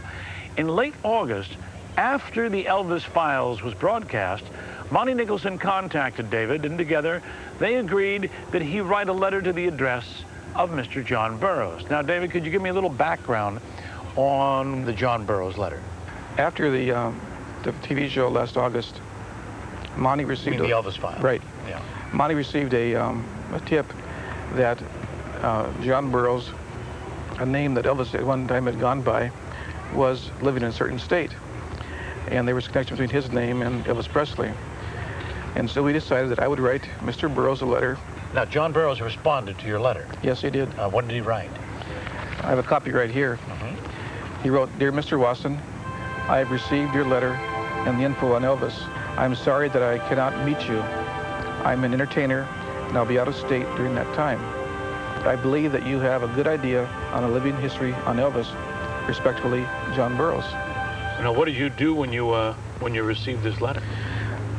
In late August, after the Elvis Files was broadcast, Monty Nicholson contacted David, and together they agreed that he write a letter to the address of Mr. John Burroughs. Now, David, could you give me a little background on the John Burroughs letter? After the TV show last August, Monty received the Elvis Files. Right. Yeah. Monty received a tip that John Burroughs, a name that Elvis at one time had gone by, was living in a certain state. And there was a connection between his name and Elvis Presley. And so we decided that I would write Mr. Burroughs a letter. Now, John Burroughs responded to your letter. Yes, he did. What did he write? I have a copy right here. He wrote, "Dear Mr. Wasson, I have received your letter and the info on Elvis. I'm sorry that I cannot meet you. I'm an entertainer, and I'll be out of state during that time. I believe that you have a good idea on a living history on Elvis. Respectfully, John Burroughs." Now, what did you do when you received this letter?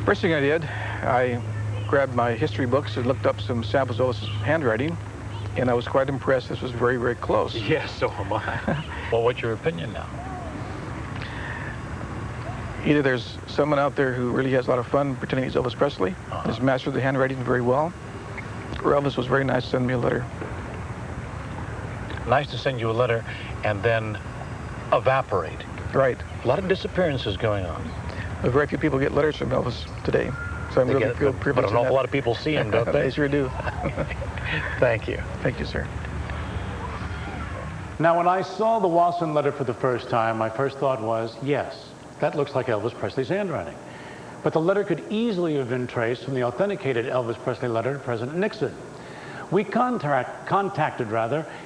First thing I did, I grabbed my history books and looked up some samples of Elvis' handwriting, and I was quite impressed. This was very, very close. Yes, so am I. Well, what's your opinion now? Either there's someone out there who really has a lot of fun pretending he's Elvis Presley, has mastered the handwriting very well, or Elvis was very nice to send me a letter. Nice to send you a letter and then evaporate. Right. A lot of disappearances going on. Very few people get letters from Elvis today, so I'm really feel privileged. But an awful lot of people see him, don't they? They sure do. Thank you. Thank you, sir. Now, when I saw the Wasson letter for the first time, my first thought was, yes, that looks like Elvis Presley's handwriting. But the letter could easily have been traced from the authenticated Elvis Presley letter to President Nixon. We contacted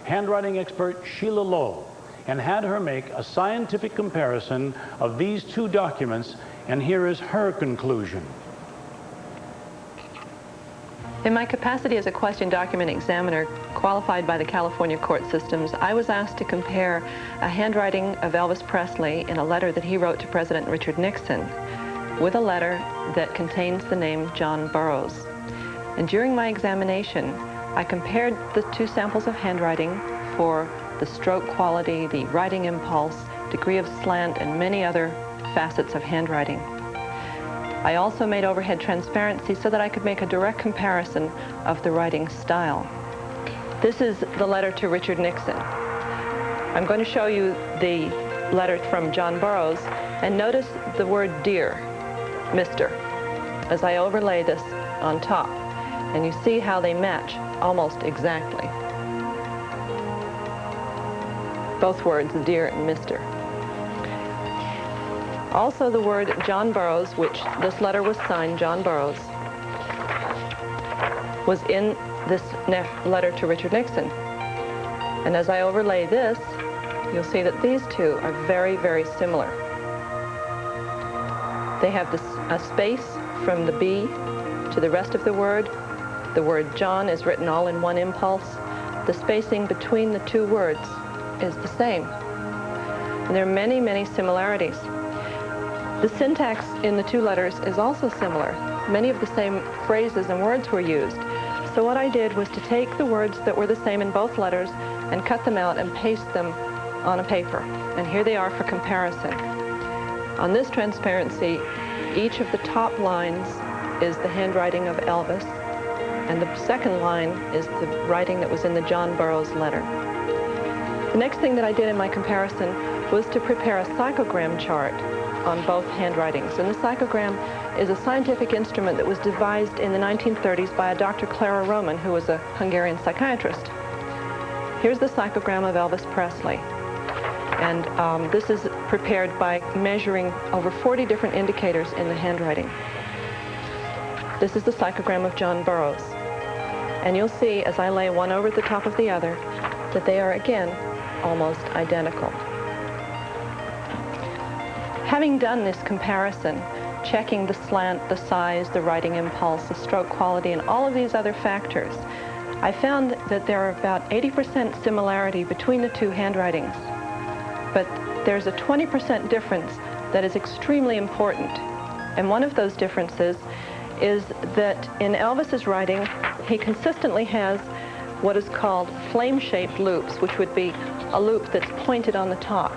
handwriting expert Sheila Lowe and had her make a scientific comparison of these two documents, and here is her conclusion. In my capacity as a question document examiner qualified by the California court systems, I was asked to compare a handwriting of Elvis Presley in a letter that he wrote to President Richard Nixon with a letter that contains the name John Burroughs. And during my examination, I compared the two samples of handwriting for the stroke quality, the writing impulse, degree of slant, and many other facets of handwriting. I also made overhead transparency so that I could make a direct comparison of the writing style. This is the letter to Richard Nixon. I'm going to show you the letter from John Burroughs, and notice the word dear, Mr., as I overlay this on top. And you see how they match almost exactly. Both words, dear and Mr. Also the word John Burroughs, which this letter was signed John Burroughs, was in this letter to Richard Nixon. And as I overlay this, you'll see that these two are very, very similar. They have a space from the B to the rest of the word. The word John is written all in one impulse. The spacing between the two words is the same. And there are many, many similarities. The syntax in the two letters is also similar. Many of the same phrases and words were used. So what I did was to take the words that were the same in both letters and cut them out and paste them on a paper. And here they are for comparison. On this transparency, each of the top lines is the handwriting of Elvis, And the second line is the writing that was in the John Burroughs letter. The next thing that I did in my comparison was to prepare a psychogram chart on both handwritings. And the psychogram is a scientific instrument that was devised in the 1930s by a Dr. Clara Roman, who was a Hungarian psychiatrist. Here's the psychogram of Elvis Presley. And this is prepared by measuring over 40 different indicators in the handwriting. This is the psychogram of John Burroughs. And you'll see, as I lay one over the top of the other, that they are, again, almost identical. Having done this comparison, checking the slant, the size, the writing impulse, the stroke quality, and all of these other factors, I found that there are about 80% similarity between the two handwritings. But there's a 20% difference that is extremely important. And one of those differences is that in Elvis's writing, he consistently has what is called flame-shaped loops, which would be a loop that's pointed on the top,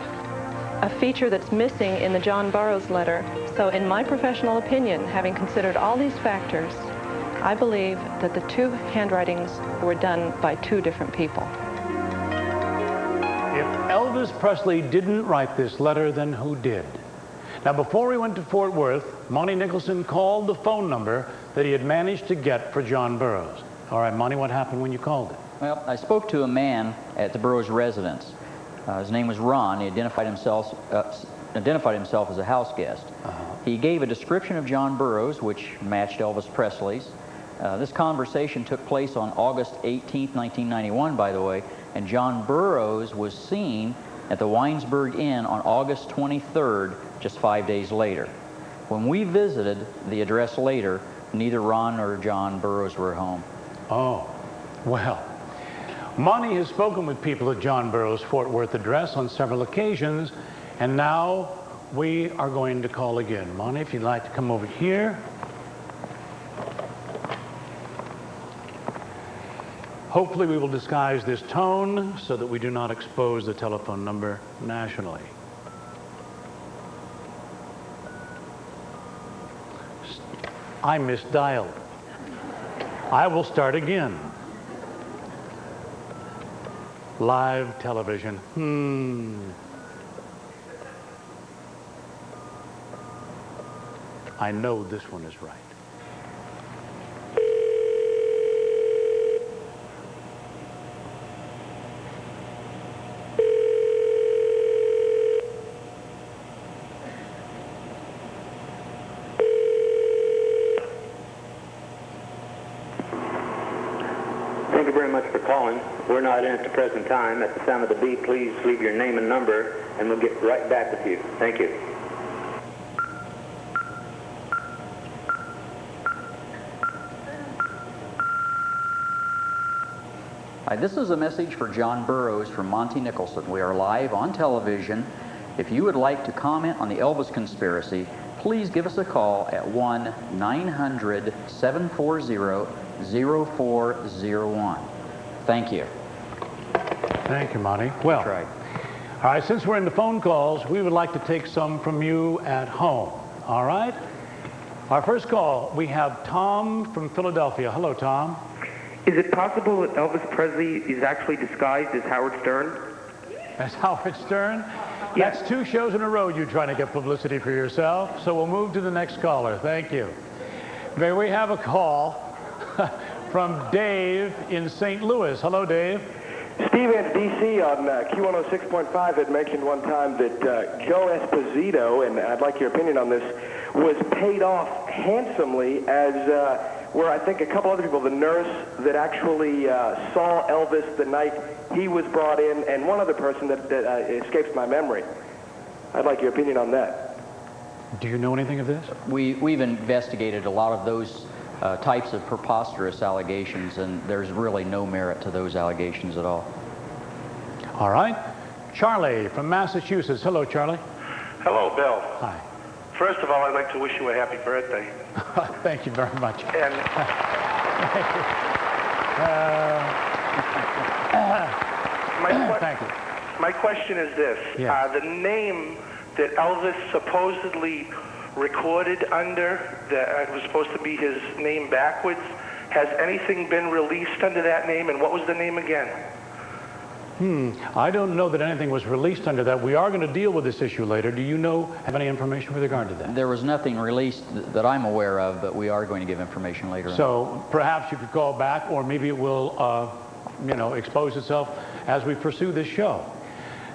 a feature that's missing in the John Burroughs letter. So in my professional opinion, having considered all these factors, I believe that the two handwritings were done by two different people. If Elvis Presley didn't write this letter, then who did? Now, before we went to Fort Worth, Monty Nicholson called the phone number that he had managed to get for John Burroughs. All right, Monty, what happened when you called it? Well, I spoke to a man at the Burroughs residence. His name was Ron. He identified himself as a house guest. He gave a description of John Burroughs, which matched Elvis Presley's. This conversation took place on August 18th, 1991, by the way, and John Burroughs was seen at the Winesburg Inn on August 23rd, just 5 days later. When we visited the address later, neither Ron nor John Burroughs were home. Oh, well. Monty has spoken with people at John Burroughs' Fort Worth address on several occasions, and now we are going to call again. Monty, if you'd like to come over here. Hopefully we will disguise this tone so that we do not expose the telephone number nationally. I misdialed. I will start again. Live television. I know this one is right. Thank you very much for calling. We're not in at the present time. At the sound of the beep, please leave your name and number, and we'll get right back with you. Thank you. Hi, this is a message for John Burroughs from Monty Nicholson. We are live on television. If you would like to comment on the Elvis Conspiracy, please give us a call at 1-900-740-0401. Thank you. Thank you, Monty. Well, all right, since we're in the phone calls, we would like to take some from you at home. All right? Our first call, we have Tom from Philadelphia. Hello, Tom. Is it possible that Elvis Presley is actually disguised as Howard Stern? As Howard Stern? That's 2 shows in a row you're trying to get publicity for yourself, so we'll move to the next caller. Thank you. May we have a call from Dave in St. Louis. Hello, Dave. Steve in D.C. on Q106.5 had mentioned one time that Joe Esposito, and I'd like your opinion on this, was paid off handsomely as were, I think, a couple other people, the nurse that actually saw Elvis the night he was brought in, and one other person that escapes my memory. I'd like your opinion on that. Do you know anything of this? We've investigated a lot of those types of preposterous allegations, and there's really no merit to those allegations at all. All right. Charlie from Massachusetts. Hello, Charlie. Hello, Bill. Hi. First of all, I'd like to wish you a happy birthday. Thank you very much. And thank you. My question is this. Yes. The name that Elvis supposedly recorded under, that was supposed to be his name backwards, Has anything been released under that name, and what was the name again? I don't know that anything was released under that. We are going to deal with this issue later. Do you have any information with regard to that? There was nothing released that I'm aware of, but we are going to give information later on. So perhaps you could call back, or maybe it will, expose itself as we pursue this show.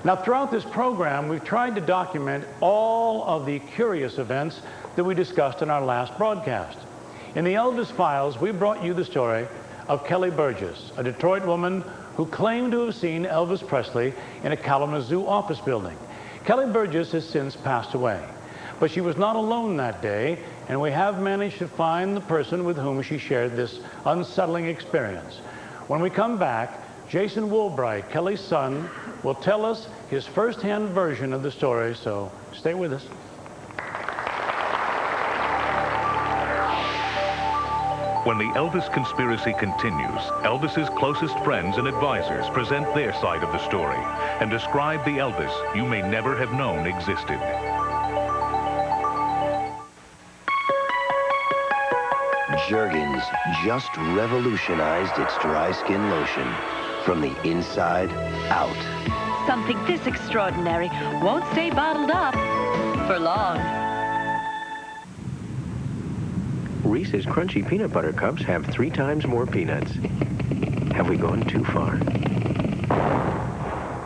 Now, throughout this program, we've tried to document all of the curious events that we discussed in our last broadcast. In the Elvis Files, we brought you the story of Kelly Burgess, a Detroit woman who claimed to have seen Elvis Presley in a Kalamazoo office building. Kelly Burgess has since passed away, but she was not alone that day, and we have managed to find the person with whom she shared this unsettling experience. When we come back, Jason Woolbright, Kelly's son, will tell us his first-hand version of the story, so stay with us. When the Elvis conspiracy continues, Elvis's closest friends and advisors present their side of the story and describe the Elvis you may never have known existed. Jergens just revolutionized its dry skin lotion from the inside out. Something this extraordinary won't stay bottled up for long. Reese's Crunchy Peanut Butter Cups have 3 times more peanuts. Have we gone too far?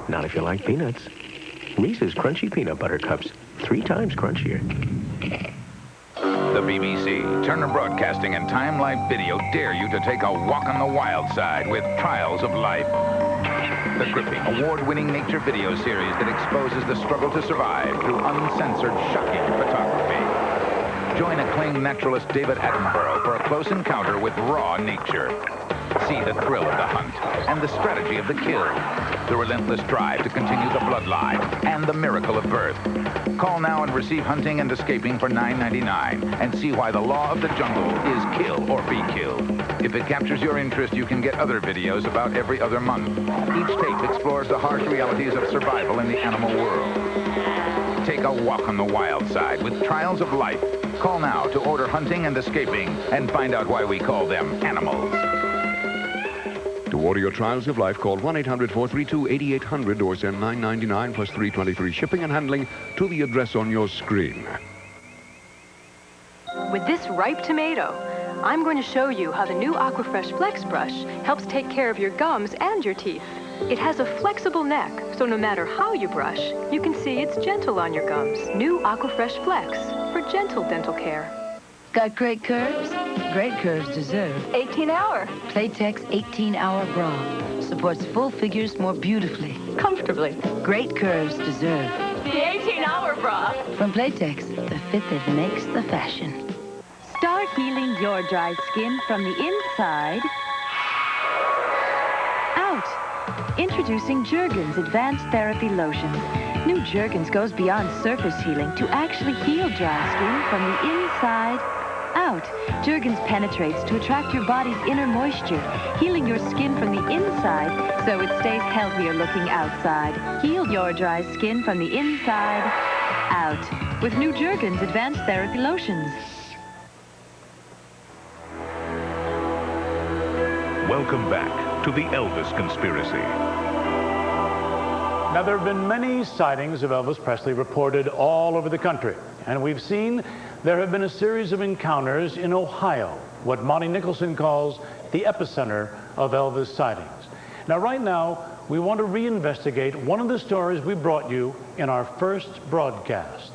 Not if you like peanuts. Reese's Crunchy Peanut Butter Cups, 3 times crunchier. The BBC, Turner Broadcasting, and Time Life Video dare you to take a walk on the wild side with Trials of Life. The gripping, award-winning nature video series that exposes the struggle to survive through uncensored, shocking photography. Join acclaimed naturalist David Attenborough for a close encounter with raw nature. See the thrill of the hunt and the strategy of the kill, the relentless drive to continue the bloodline, and the miracle of birth. Call now and receive Hunting and Escaping for $9.99 and see why the law of the jungle is kill or be killed. If it captures your interest, you can get other videos about every other month. Each tape explores the harsh realities of survival in the animal world. Take a walk on the wild side with Trials of Life. Call now to order Hunting and Escaping and find out why we call them animals. To order your Trials of Life, call 1-800-432-8800 or send $9.99 plus $3.23 shipping and handling to the address on your screen. With this ripe tomato, I'm going to show you how the new Aquafresh Flex Brush helps take care of your gums and your teeth. It has a flexible neck, so no matter how you brush, you can see it's gentle on your gums. New Aquafresh Flex for gentle dental care. Got great curves? Great curves deserve 18-hour. Playtex 18-hour bra. Supports full figures more beautifully. Comfortably. Great curves deserve The 18-hour bra. from Playtex, the fit that makes the fashion. Start healing your dry skin from the inside out. Introducking Jergens Advanced Therapy Lotions. New Jergens goes beyond surface healing to actually heal dry skin from the inside out. Jergens penetrates to attract your body's inner moisture, healing your skin from the inside so it stays healthier looking outside. Heal your dry skin from the inside out with new Jergens Advanced Therapy Lotions. Welcome back to the Elvis Conspiracy. Now, there have been many sightings of Elvis Presley reported all over the country, and we've seen there have been a series of encounters in Ohio, what Monty Nicholson calls the epicenter of Elvis sightings. Now, right now, we want to reinvestigate one of the stories we brought you in our first broadcast.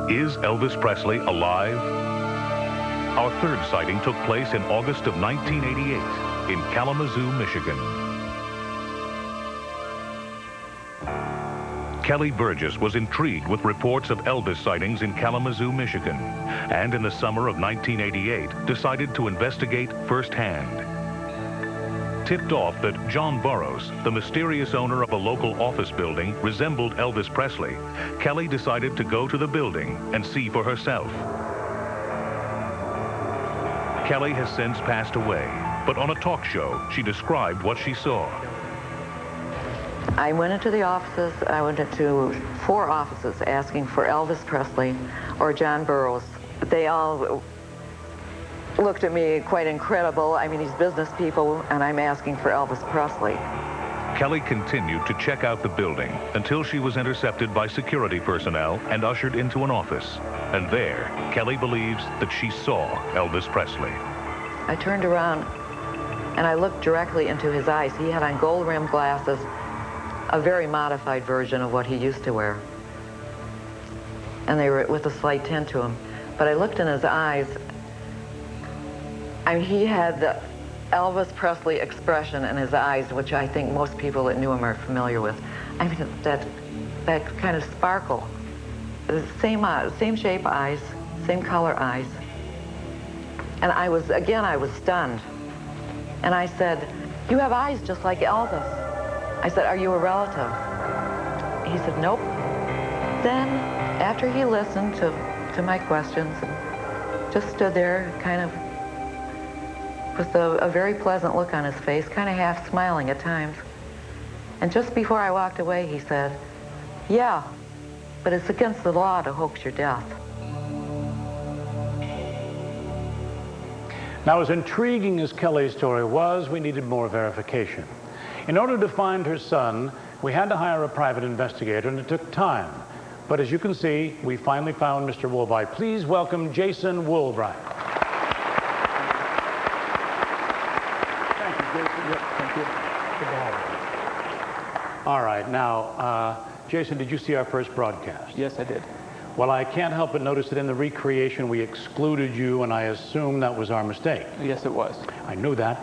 Is Elvis Presley alive? Our third sighting took place in August of 1988 in Kalamazoo, Michigan. Kelly Burgess was intrigued with reports of Elvis sightings in Kalamazoo, Michigan, and in the summer of 1988 decided to investigate firsthand. Tipped off that John Burroughs, the mysterious owner of a local office building, resembled Elvis Presley, Kelly decided to go to the building and see for herself. Kelly has since passed away, but on a talk show, she described what she saw. I went into the offices. I went into 4 offices asking for Elvis Presley or John Burroughs. They all looked at me quite incredible. I mean, these business people, and I'm asking for Elvis Presley. Kelly continued to check out the building until she was intercepted by security personnel and ushered into an office. And there, Kelly believes that she saw Elvis Presley. I turned around and I looked directly into his eyes. He had on gold-rimmed glasses, a very modified version of what he used to wear. And they were with a slight tint to him. But I looked in his eyes. I mean, he had the Elvis Presley expression in his eyes, which I think most people that knew him are familiar with. I mean, that kind of sparkle. The same shape eyes, same color eyes. And I was stunned. And I said, "You have eyes just like Elvis." I said, "Are you a relative?" He said, "Nope." Then, after he listened to my questions, just stood there kind of with a very pleasant look on his face, kind of half smiling at times. And just before I walked away, he said, "Yeah, but it's against the law to hoax your death." Now, as intriguing as Kelly's story was, we needed more verification. In order to find her son, we had to hire a private investigator, and it took time. But as you can see, we finally found Mr. Woolbright. Please welcome Jason Woolbright. Thank you, Jason. Yep, thank you. Good to have you. All right, now, Jason, did you see our first broadcast? Yes, I did. Well, I can't help but notice that in the recreation we excluded you, and I assume that was our mistake. Yes, it was. I knew that.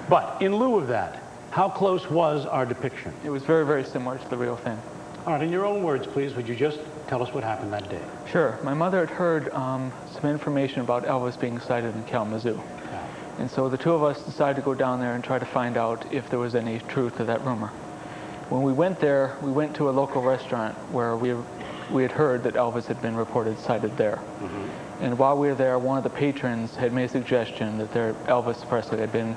But in lieu of that, how close was our depiction? It was very, very similar to the real thing. All right, in your own words, please, would you just tell us what happened that day? Sure. My mother had heard some information about Elvis being sighted in Kalamazoo. Yeah. And so the two of us decided to go down there and try to find out if there was any truth to that rumor. When we went there, we went to a local restaurant where we had heard that Elvis had been reported sighted there. Mm-hmm. And while we were there, one of the patrons had made a suggestion that Elvis Presley had been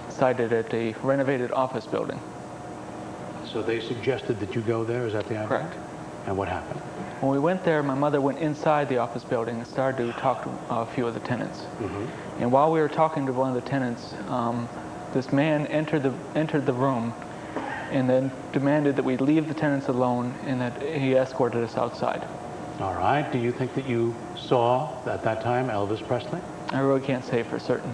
sighted at a renovated office building. So they suggested that you go there, is that the idea? Correct. And what happened? When we went there, my mother went inside the office building and started to talk to a few of the tenants. Mm-hmm. And while we were talking to one of the tenants, this man entered the room and then demanded that we leave the tenants alone and that he escorted us outside. All right. Do you think that you saw, at that time, Elvis Presley? I really can't say for certain.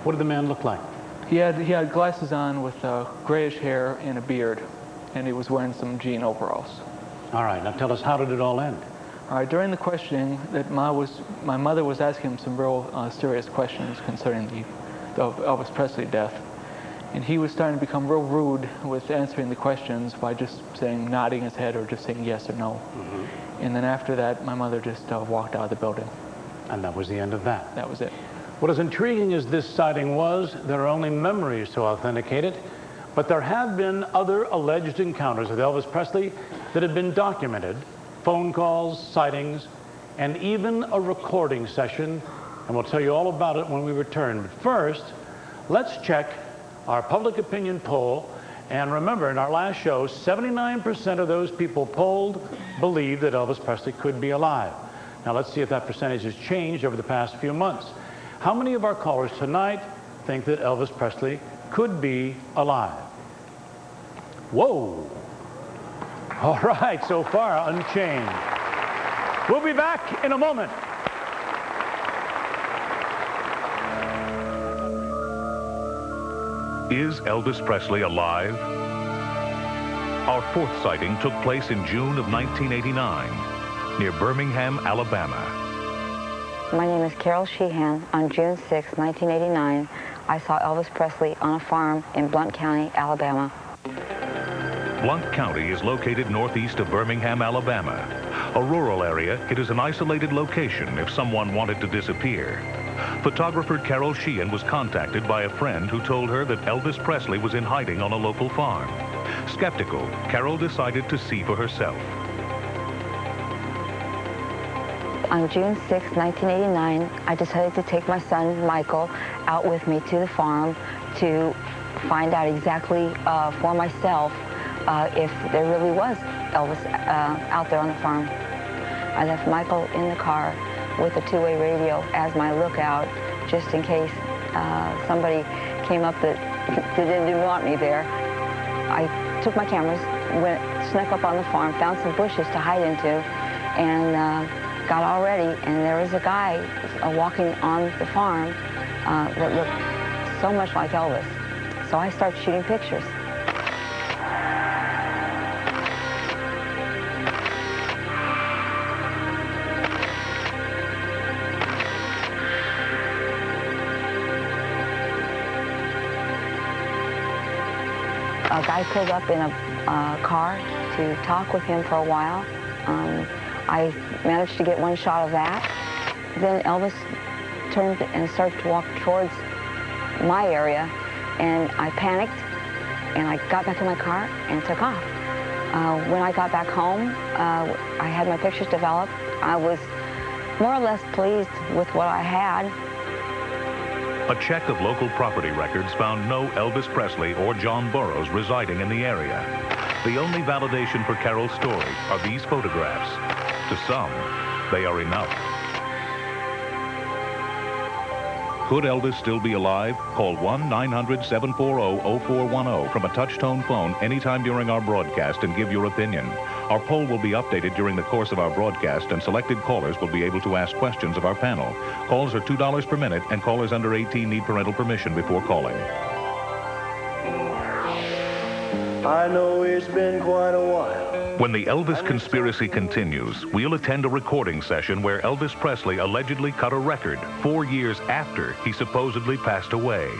What did the man look like? He had glasses on with grayish hair and a beard, and he was wearing some jean overalls. All right. Now tell us, how did it all end? All right. During the questioning, my mother was asking him some real serious questions concerning the Elvis Presley death. And he was starting to become real rude with answering the questions by just nodding his head or just saying yes or no. Mm-hmm. And then after that, my mother just walked out of the building. And that was the end of that? That was it. What as intriguing as this sighting was, there are only memories to authenticate it, but there have been other alleged encounters with Elvis Presley that have been documented, phone calls, sightings, and even a recording session, and we'll tell you all about it when we return. But first, let's check our public opinion poll. And remember, in our last show, 79% of those people polled believe that Elvis Presley could be alive. Now let's see if that percentage has changed over the past few months. How many of our callers tonight think that Elvis Presley could be alive? Whoa. All right, so far unchanged. We'll be back in a moment. Is Elvis Presley alive? Our fourth sighting took place in June of 1989 near Birmingham, Alabama. My name is Carol Sheehan. On June 6, 1989, I saw Elvis Presley on a farm in Blount County, Alabama. Blount County is located northeast of Birmingham, Alabama. A rural area, it is an isolated location if someone wanted to disappear. Photographer Carol Sheehan was contacted by a friend who told her that Elvis Presley was in hiding on a local farm. Skeptical, Carol decided to see for herself. On June 6, 1989, I decided to take my son, Michael, out with me to the farm to find out exactly for myself if there really was Elvis out there on the farm. I left Michael in the car with a two-way radio as my lookout, just in case somebody came up that didn't want me there. I took my cameras, snuck up on the farm, found some bushes to hide into, and got all ready. And there was a guy walking on the farm that looked so much like Elvis. So I started shooting pictures. A guy pulled up in a car to talk with him for a while. I managed to get one shot of that. Then Elvis turned and started to walk towards my area, and I panicked, and I got back in my car and took off. When I got back home, I had my pictures developed. I was more or less pleased with what I had. A check of local property records found no Elvis Presley or John Burroughs residing in the area. The only validation for Carol's story are these photographs. To some, they are enough. Could Elvis still be alive? Call 1-900-740-0410 from a touch-tone phone anytime during our broadcast and give your opinion. Our poll will be updated during the course of our broadcast, and selected callers will be able to ask questions of our panel. Calls are $2 per minute, and callers under 18 need parental permission before calling. I know it's been quite a while. When the Elvis Conspiracy continues, we'll attend a recording session where Elvis Presley allegedly cut a record 4 years after he supposedly passed away.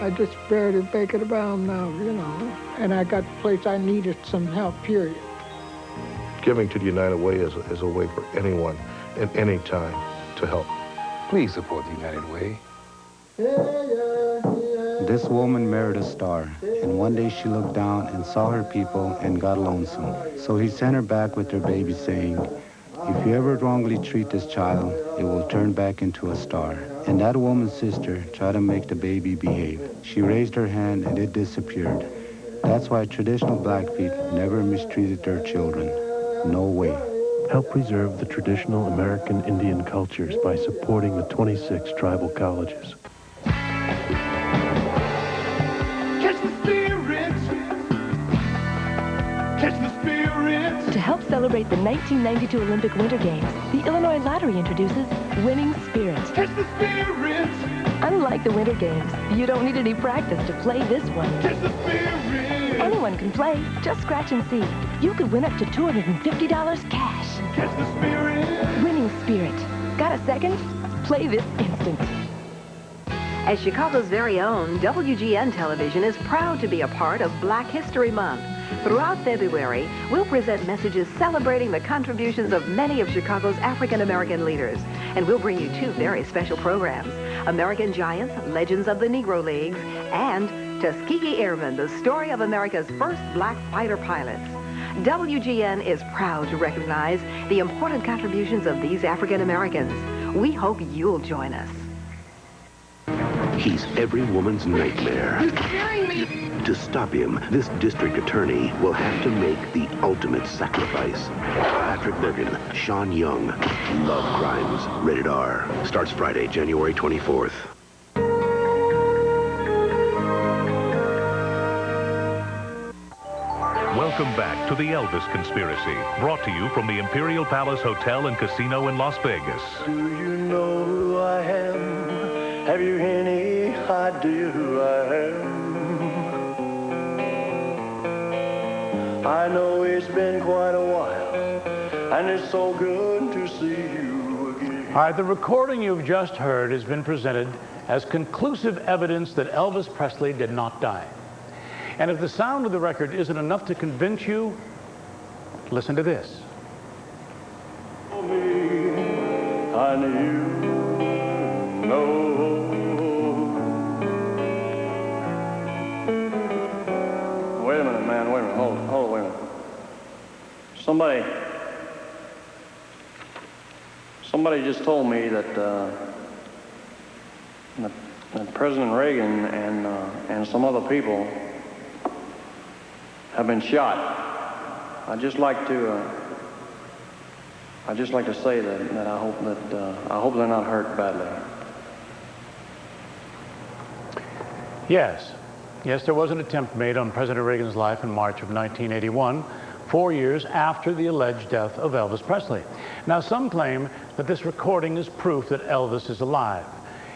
I just barely make it around now, you know, and I got the place I needed some help, period. Giving to the United Way is a way for anyone at any time to help. Please support the United Way. This woman married a star, and one day she looked down and saw her people and got lonesome. So he sent her back with her baby, saying, if you ever wrongly treat this child, it will turn back into a star. And that woman's sister tried to make the baby behave. She raised her hand and it disappeared. That's why traditional Blackfeet never mistreated their children. No way. Help preserve the traditional American Indian cultures by supporting the 26 tribal colleges. Catch the spirit! Catch the spirit! To help celebrate the 1992 Olympic Winter Games, the Illinois Lottery introduces Winning Spirit. Catch the spirit! Unlike the Winter Games, you don't need any practice to play this one. Catch the spirit! Anyone can play. Just scratch and see. You could win up to $250 cash. Catch the spirit! Winning Spirit. Got a second? Play this instant. As Chicago's very own, WGN Television is proud to be a part of Black History Month. Throughout February, we'll present messages celebrating the contributions of many of Chicago's African-American leaders. And we'll bring you two very special programs: American Giants, Legends of the Negro Leagues, and Tuskegee Airmen, the story of America's first black fighter pilots. WGN is proud to recognize the important contributions of these African-Americans. We hope you'll join us. He's every woman's nightmare. You're scaring me! To stop him, this district attorney will have to make the ultimate sacrifice. Patrick Bergen, Sean Young, Love Crimes, rated R. Starts Friday, January 24th. Welcome back to the Elvis Conspiracy, brought to you from the Imperial Palace Hotel and Casino in Las Vegas. Do you know who I am? Have you any idea who I am? I know it's been quite a while, and it's so good to see you again. All right, the recording you've just heard has been presented as conclusive evidence that Elvis Presley did not die. And if the sound of the record isn't enough to convince you, listen to this. For me, I knew, no. Wait a minute, man, wait a minute, hold on, wait a minute. Somebody just told me that, that President Reagan and some other people have been shot. I'd just like to say that I hope they're not hurt badly. Yes, there was an attempt made on President Reagan's life in March of 1981, 4 years after the alleged death of Elvis Presley. Now, some claim that this recording is proof that Elvis is alive,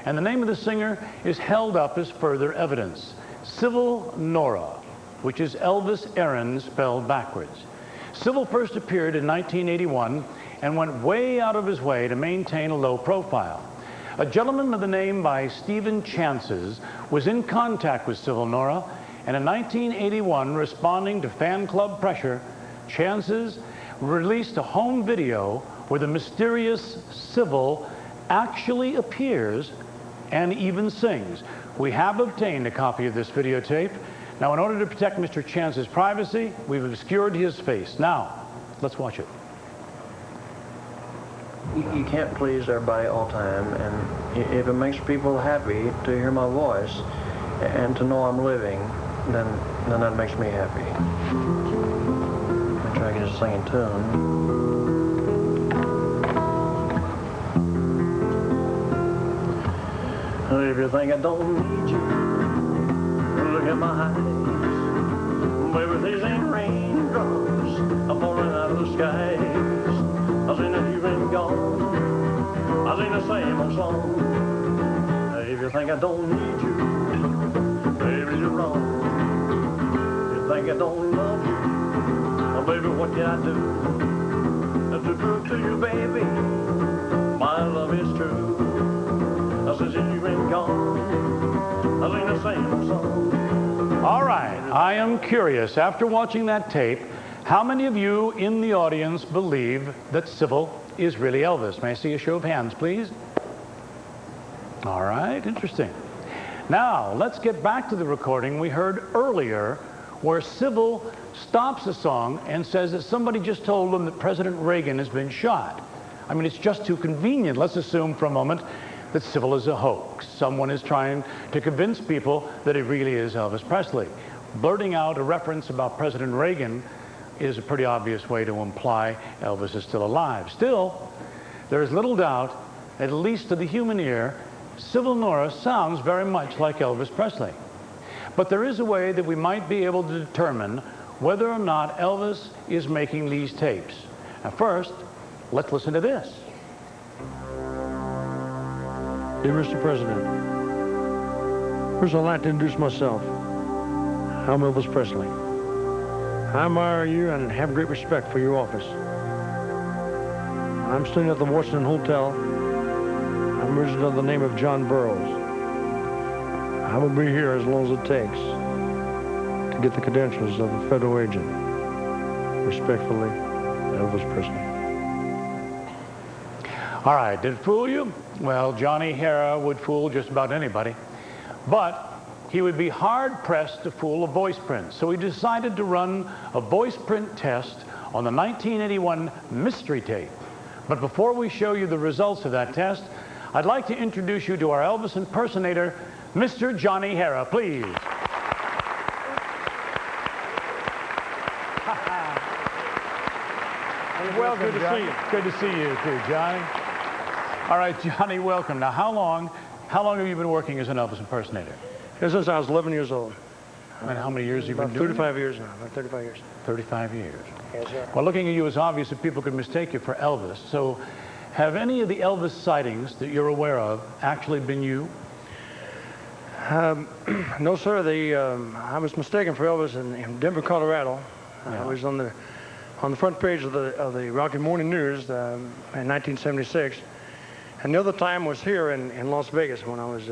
and the name of the singer is held up as further evidence. Civil Nora, which is Elvis Aaron spelled backwards. Civil first appeared in 1981 and went way out of his way to maintain a low profile. A gentleman of the name by Stephen Chances was in contact with Civil Nora, and in 1981, responding to fan club pressure, Chances released a home video where the mysterious Civil actually appears and even sings. We have obtained a copy of this videotape. Now, in order to protect Mr. Chance's privacy, we've obscured his face. Now, let's watch it. You can't please everybody all the time, and if it makes people happy to hear my voice and to know I'm living, then that makes me happy. I try to get a singing tune. If you think I don't need you, look at my eyes. Baby, these ain't raindrops falling out of the skies. I seen that you've been gone. I sing the same old song. If you think I don't need you, baby, you're wrong. If you think I don't love you, baby, what can I do? To prove to you, baby, my love is true. Since you've been gone, I sing the same old song. All right, I am curious, after watching that tape, how many of you in the audience believe that Civil is really Elvis? May I see a show of hands, please? All right, interesting. Now, let's get back to the recording we heard earlier where Civil stops the song and says that somebody just told him that President Reagan has been shot. I mean, it's just too convenient. Let's assume for a moment that Civil is a hoax. Someone is trying to convince people that it really is Elvis Presley. Blurting out a reference about President Reagan is a pretty obvious way to imply Elvis is still alive. Still, there is little doubt, at least to the human ear, Civil Nora sounds very much like Elvis Presley. But there is a way that we might be able to determine whether or not Elvis is making these tapes. Now first, let's listen to this. Dear Mr. President, first I'd like to introduce myself. I'm Elvis Presley. I admire you and have great respect for your office. I'm staying at the Washington Hotel. I'm resident of the name of John Burroughs. I will be here as long as it takes to get the credentials of a federal agent. Respectfully, Elvis Presley. All right, did it fool you? Well, Johnny Hara would fool just about anybody, but he would be hard-pressed to fool a voice print. So he decided to run a voice print test on the 1981 mystery tape. But before we show you the results of that test, I'd like to introduce you to our Elvis impersonator, Mr. Johnny Hara, please. Welcome, Good to see you. Good to see you too, Johnny. All right, Johnny, welcome. Now, how long have you been working as an Elvis impersonator? Since I was 11 years old. And how many years have you been doing it? 35 years now, about 35 years. 35 years. Yes, sir. Well, looking at you, it's obvious that people could mistake you for Elvis. So, have any of the Elvis sightings that you're aware of actually been you? No, sir. I was mistaken for Elvis in Denver, Colorado. Yeah. I was on the front page of the Rocky Morning News in 1976, and the other time was here in Las Vegas when I was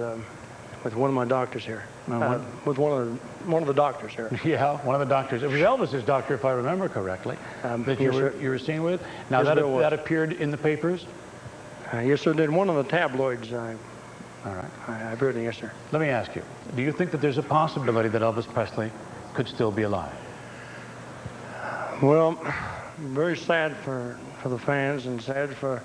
with one of my doctors here. With one of the doctors here. Yeah, one of the doctors. It was Elvis's doctor, if I remember correctly, that you were seen with. Now yes, that appeared in the papers. Yes, sir. Did one of the tabloids. All right. I appeared in, yes, sir. Let me ask you: do you think that there's a possibility that Elvis Presley could still be alive? Well, very sad for the fans and sad for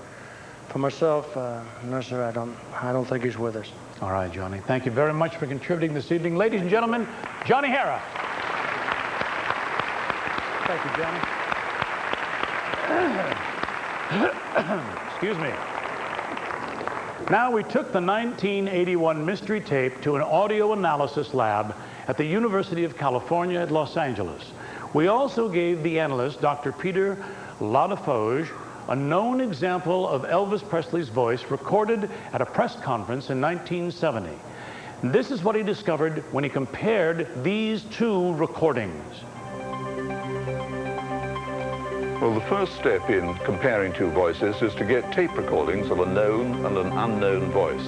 For myself, no, sir, I don't think he's with us. All right, Johnny. Thank you very much for contributing this evening. Ladies and gentlemen, Johnny Hara. Thank you, Johnny. Excuse me. Now, we took the 1981 mystery tape to an audio analysis lab at the University of California at Los Angeles. We also gave the analyst, Dr. Peter Ladefoge, a known example of Elvis Presley's voice recorded at a press conference in 1970. This is what he discovered when he compared these two recordings. Well, the first step in comparing two voices is to get tape recordings of a known and an unknown voice.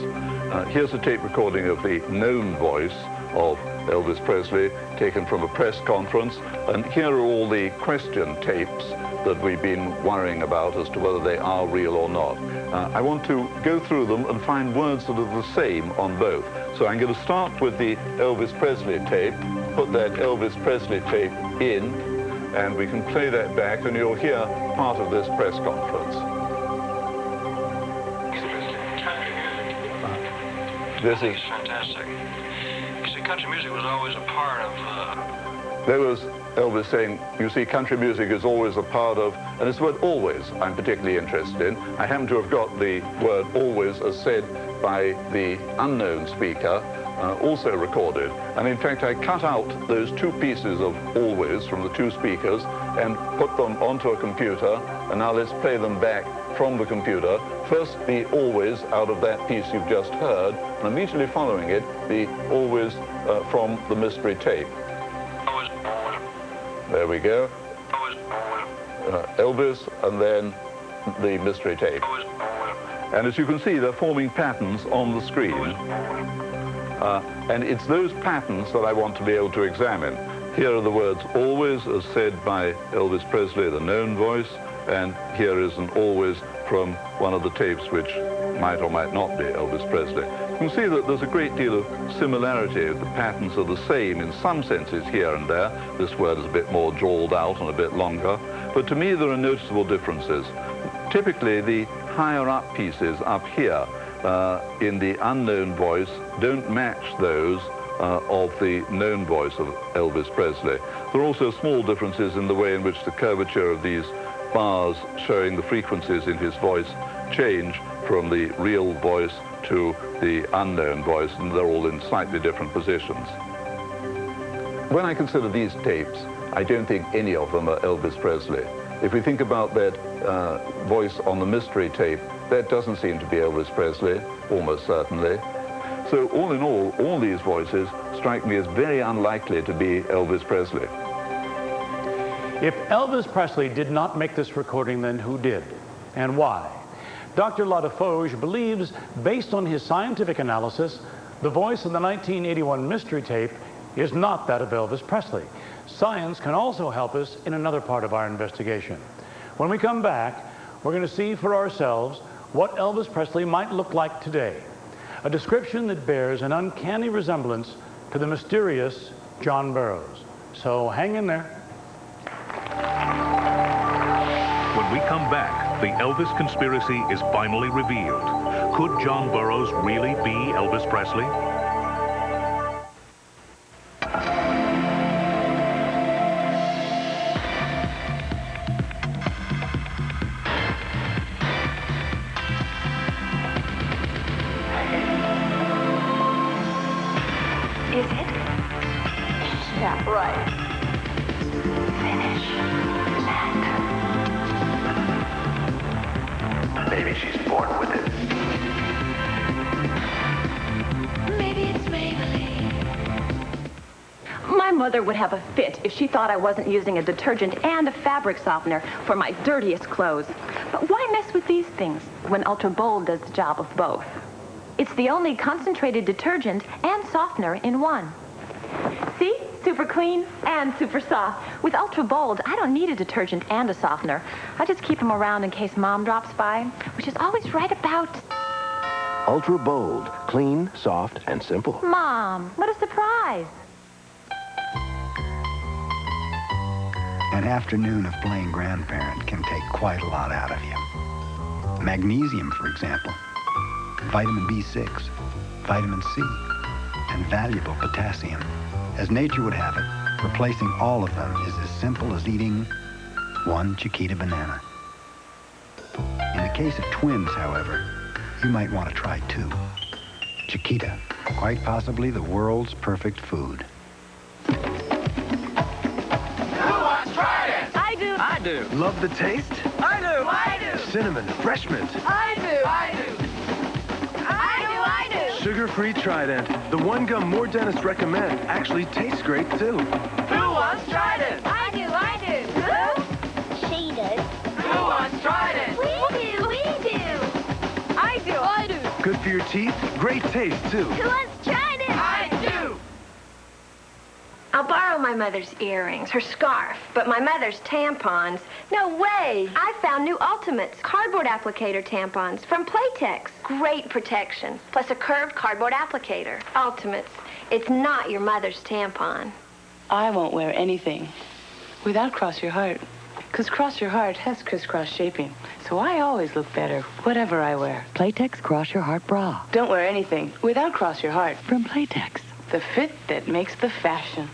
Here's a tape recording of the known voice of Elvis Presley, taken from a press conference, and here are all the question tapes that we've been worrying about as to whether they are real or not. I want to go through them and find words that are the same on both. So I'm going to start with the Elvis Presley tape, put that Elvis Presley tape in, and we can play that back and you'll hear part of this press conference. This is fantastic. You see, country music was always a part of... There was Elvis saying, you see, country music is always a part of, and it's the word always I'm particularly interested in. I happen to have got the word always as said by the unknown speaker, also recorded. And in fact, I cut out those two pieces of always from the two speakers and put them onto a computer. And now let's play them back from the computer. First, the always out of that piece you've just heard, and immediately following it, the always from the mystery tape. There we go. Elvis, and then the mystery tape. And as you can see, they're forming patterns on the screen. And it's those patterns that I want to be able to examine. Here are the words always as said by Elvis Presley, the known voice, and here is an always from one of the tapes which might or might not be Elvis Presley. You can see that there's a great deal of similarity. The patterns are the same in some senses here and there. This word is a bit more drawled out and a bit longer. But to me, there are noticeable differences. Typically, the higher up pieces up here in the unknown voice don't match those of the known voice of Elvis Presley. There are also small differences in the way in which the curvature of these bars showing the frequencies in his voice change from the real voice to the unknown voice, and they're all in slightly different positions. When I consider these tapes, I don't think any of them are Elvis Presley. If we think about that voice on the mystery tape, that doesn't seem to be Elvis Presley, almost certainly. So all in all these voices strike me as very unlikely to be Elvis Presley. If Elvis Presley did not make this recording, then who did, and why? Dr. Ladefoge believes, based on his scientific analysis, the voice of the 1981 mystery tape is not that of Elvis Presley. Science can also help us in another part of our investigation. When we come back, we're going to see for ourselves what Elvis Presley might look like today, a description that bears an uncanny resemblance to the mysterious John Burroughs. So hang in there. When we come back, the Elvis conspiracy is finally revealed. Could John Burroughs really be Elvis Presley? Is it? Yeah, right. Finish that. Maybe she's born with it. Maybe it's Maybelline. My mother would have a fit if she thought I wasn't using a detergent and a fabric softener for my dirtiest clothes. But why mess with these things when Ultra Bold does the job of both? It's the only concentrated detergent and softener in one. See? Super clean and super soft. With Ultra Bold, I don't need a detergent and a softener. I just keep them around in case Mom drops by, which is always right about... Ultra Bold. Clean, soft, and simple. Mom, what a surprise. An afternoon of playing grandparent can take quite a lot out of you. Magnesium, for example, vitamin B6, vitamin C, and valuable potassium. As nature would have it, replacing all of them is as simple as eating one Chiquita banana. In the case of twins, however, you might want to try 2. Chiquita, quite possibly the world's perfect food. Who wants tried it? I do. I do. Love the taste? I do. I do. Cinnamon, fresh mint. I do. I do. I do. Sugar-free Trident. The one gum more dentists recommend actually tastes great, too. Who wants tried it? I do. Who? She does. Who wants tried it? We do. I do. Good for your teeth, great taste, too. Who wants tried it? I do. I'll borrow my mother's earrings, her scarf, but my mother's tampons. No way! I found new Ultimates, cardboard applicator tampons from Playtex. Great protection, plus a curved cardboard applicator. Ultimates. It's not your mother's tampon. I won't wear anything without Cross Your Heart, because Cross Your Heart has crisscross shaping, so I always look better, whatever I wear. Playtex Cross Your Heart Bra. Don't wear anything without Cross Your Heart. From Playtex. The fit that makes the fashion.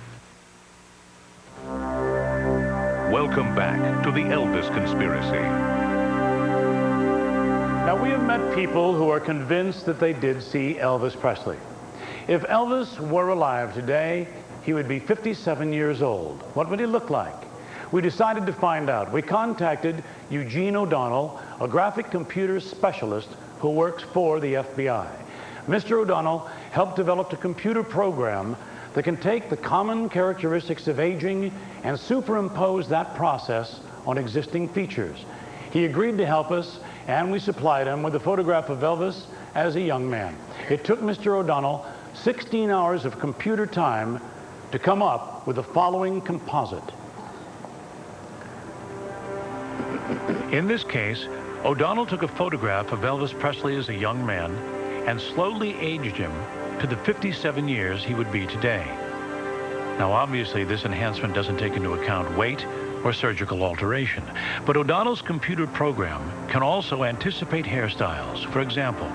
Welcome back to the Elvis Conspiracy. Now, we have met people who are convinced that they did see Elvis Presley. If Elvis were alive today, he would be 57 years old. What would he look like? We decided to find out. We contacted Eugene O'Donnell, a graphic computer specialist who works for the FBI. Mr. O'Donnell helped develop a computer program that can take the common characteristics of aging and superimpose that process on existing features. He agreed to help us, and we supplied him with a photograph of Elvis as a young man. It took Mr. O'Donnell 16 hours of computer time to come up with the following composite. In this case, O'Donnell took a photograph of Elvis Presley as a young man and slowly aged him to the 57 years he would be today. Now, obviously, this enhancement doesn't take into account weight or surgical alteration, but O'Donnell's computer program can also anticipate hairstyles. For example,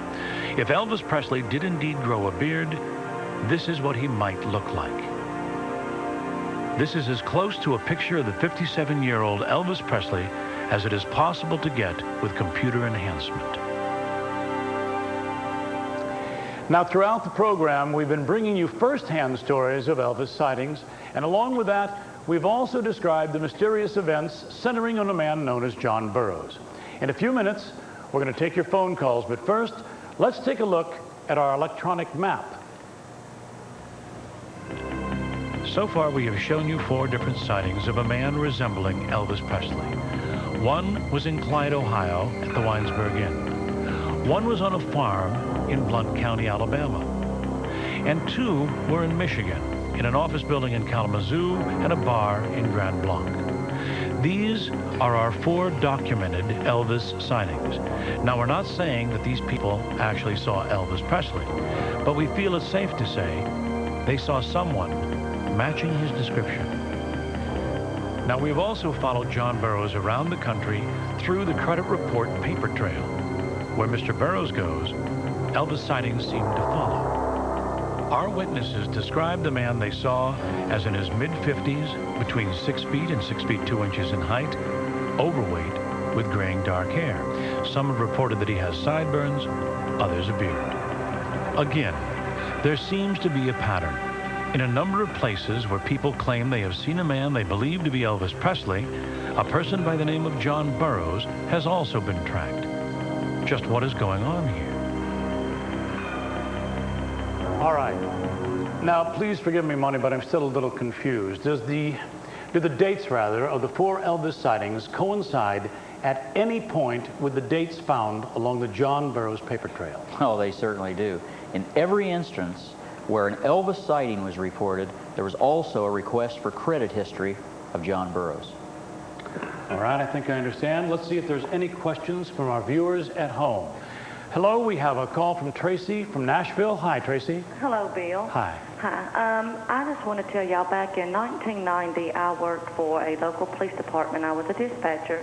if Elvis Presley did indeed grow a beard, this is what he might look like. This is as close to a picture of the 57-year-old Elvis Presley as it is possible to get with computer enhancement. Now, throughout the program, we've been bringing you first-hand stories of Elvis sightings, and along with that, we've also described the mysterious events centering on a man known as John Burroughs. In a few minutes, we're going to take your phone calls, but first, let's take a look at our electronic map. So far, we have shown you 4 different sightings of a man resembling Elvis Presley. One was in Clyde, Ohio, at the Winesburg Inn. One was on a farm in Blount County, Alabama. And 2 were in Michigan, in an office building in Kalamazoo and a bar in Grand Blanc. These are our 4 documented Elvis sightings. Now, we're not saying that these people actually saw Elvis Presley, but we feel it's safe to say they saw someone matching his description. Now, we've also followed John Burroughs around the country through the credit report paper trail. Where Mr. Burroughs goes, Elvis sightings seem to follow. Our witnesses described the man they saw as in his mid-50s, between 6 feet and 6 feet 2 inches in height, overweight, with graying dark hair. Some have reported that he has sideburns, others a beard. Again, there seems to be a pattern. In a number of places where people claim they have seen a man they believe to be Elvis Presley, a person by the name of John Burroughs has also been tracked. Just what is going on here? All right. Now, please forgive me, Monty, but I'm still a little confused. Do the dates, rather, of the 4 Elvis sightings coincide at any point with the dates found along the John Burroughs paper trail? Oh, they certainly do. In every instance where an Elvis sighting was reported, there was also a request for credit history of John Burroughs. All right, I think I understand. Let's see if there's any questions from our viewers at home. Hello, we have a call from Tracy from Nashville. Hi, Tracy. Hello, Bill. Hi. Hi. I just want to tell y'all, back in 1990, I worked for a local police department. I was a dispatcher,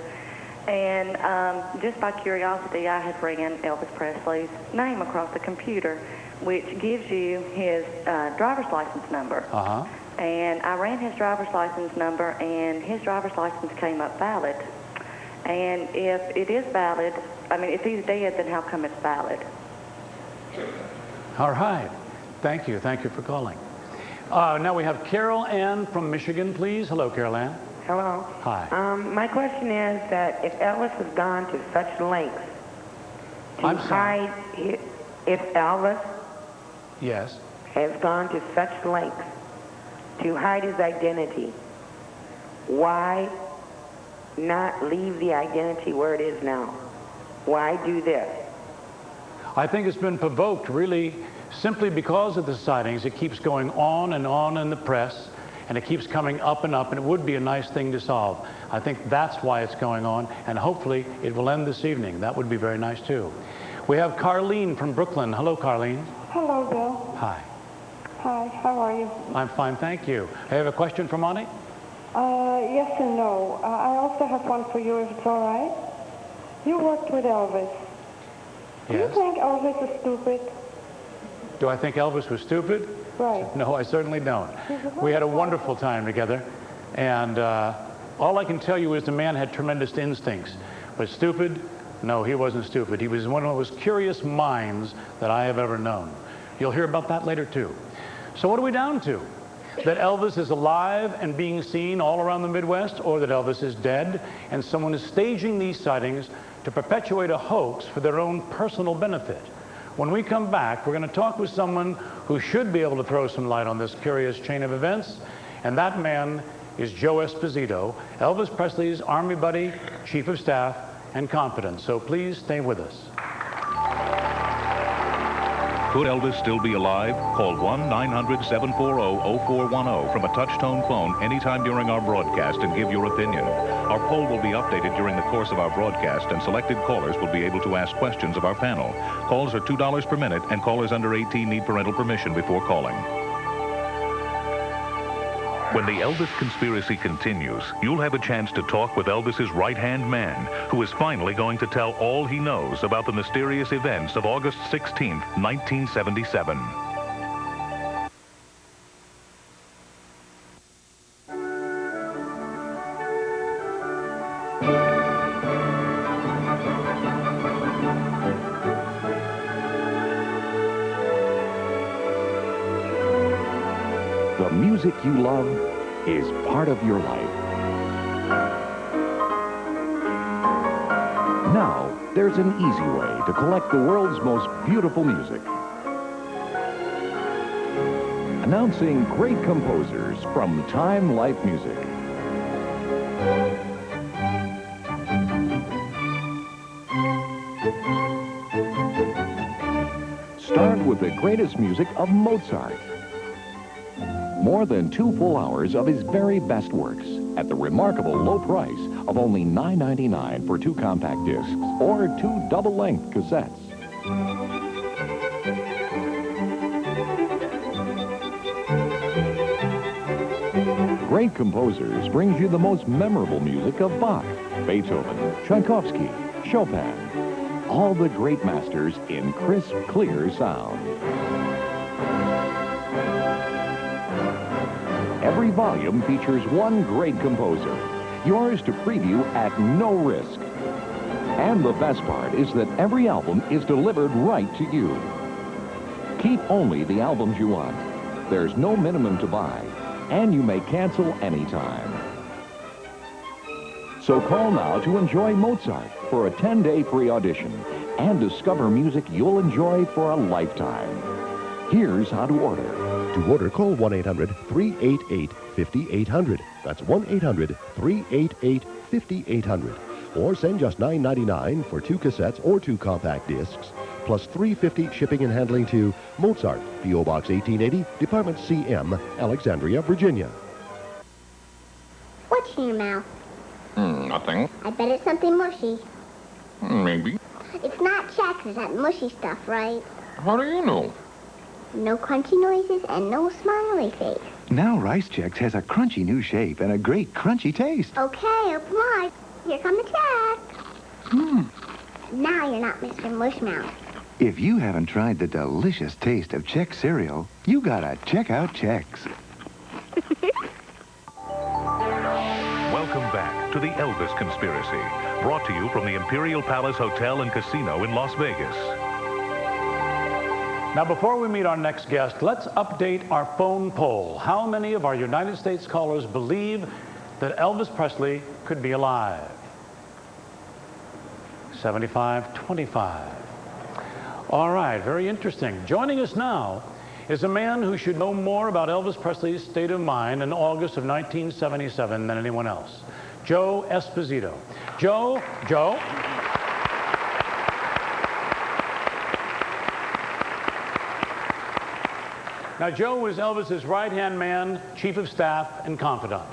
And just by curiosity, I had ran Elvis Presley's name across the computer, which gives you his driver's license number. Uh-huh. And I ran his driver's license number, and his driver's license came up valid. And if it is valid, I mean, if he's dead, then how come it's valid? All right. Thank you. Thank you for calling. Now we have Carol Ann from Michigan, please. Hello, Carol Ann. Hello. Hi. My question is that if Elvis has gone to such lengths to hide if Elvis Yes. has gone to such lengths to hide his identity, why not leave the identity where it is now? Why do this? I think it's been provoked really simply because of the sightings. It keeps going on in the press, and it keeps coming up, and it would be a nice thing to solve. I think that's why it's going on, and hopefully it will end this evening. That would be very nice too. We have Carlene from Brooklyn. Hello, Carlene. Hello, Bill. Hi. Hi, how are you? I'm fine, thank you. I have a question for Monty. Yes and no. I also have one for you, if it's all right. You worked with Elvis. Do you think Elvis is stupid? Do I think Elvis was stupid? Right. No, I certainly don't. We had a wonderful time together, and all I can tell you is the man had tremendous instincts. But stupid? No, he wasn't stupid. He was one of the most curious minds that I have ever known. You'll hear about that later, too. So what are we down to? That Elvis is alive and being seen all around the Midwest, or that Elvis is dead and someone is staging these sightings to perpetuate a hoax for their own personal benefit? When we come back, we're going to talk with someone who should be able to throw some light on this curious chain of events, and that man is Joe Esposito, Elvis Presley's Army buddy, Chief of Staff, and confidant. So please stay with us. Could Elvis still be alive? Call 1-900-740-0410 from a touch-tone phone anytime during our broadcast and give your opinion. Our poll will be updated during the course of our broadcast, and selected callers will be able to ask questions of our panel. Calls are $2 per minute, and callers under 18 need parental permission before calling. When the Elvis Conspiracy continues, you'll have a chance to talk with Elvis's right-hand man, who is finally going to tell all he knows about the mysterious events of August 16th, 1977. The music you love is part of your life. Now, there's an easy way to collect the world's most beautiful music. Announcing great composers from Time Life Music. Start with the greatest music of Mozart. More than 2 full hours of his very best works at the remarkable low price of only $9.99 for 2 compact discs or 2 double-length cassettes. Great Composers brings you the most memorable music of Bach, Beethoven, Tchaikovsky, Chopin. All the great masters in crisp, clear sound. Every volume features one great composer, yours to preview at no risk. And the best part is that every album is delivered right to you. Keep only the albums you want. There's no minimum to buy, and you may cancel anytime. So call now to enjoy Mozart for a 10-day free audition and discover music you'll enjoy for a lifetime. Here's how to order. To order, call 1-800-388-5800. That's 1-800-388-5800. Or send just $9.99 for 2 cassettes or 2 compact discs, plus $3.50 shipping and handling to Mozart, P.O. Box 1880, Department CM, Alexandria, Virginia. What's in your mouth? Nothing. I bet it's something mushy. Maybe. It's not Checkers, that mushy stuff, right? How do you know? No crunchy noises and no smiley face. Now Rice Chex has a crunchy new shape and a great crunchy taste. Okay, open wide. Here come the checks. Now you're not Mr. Mushmouth. If you haven't tried the delicious taste of Chex cereal, you gotta check out Chex. Welcome back to the Elvis Conspiracy, brought to you from the Imperial Palace Hotel and Casino in Las Vegas. Now, before we meet our next guest, let's update our phone poll. How many of our United States callers believe that Elvis Presley could be alive? 75-25. All right, very interesting. Joining us now is a man who should know more about Elvis Presley's state of mind in August of 1977 than anyone else. Joe Esposito. Joe. Now, Joe was Elvis's right-hand man, chief of staff, and confidant.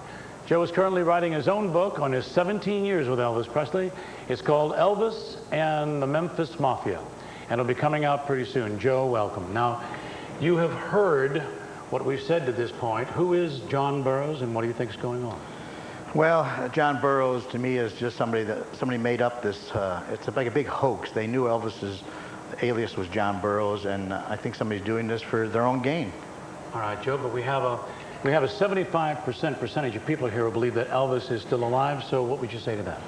Joe is currently writing his own book on his 17 years with Elvis Presley. It's called Elvis and the Memphis Mafia, and it'll be coming out pretty soon. Joe, welcome. Now, you have heard what we've said to this point. Who is John Burroughs, and what do you think is going on? Well, John Burroughs, to me, is just somebody made up this, it's like a big hoax. They knew Elvis's alias was John Burroughs, and I think somebody's doing this for their own gain. All right, Joe, but we have a 75% percentage of people here who believe that Elvis is still alive, so what would you say to that?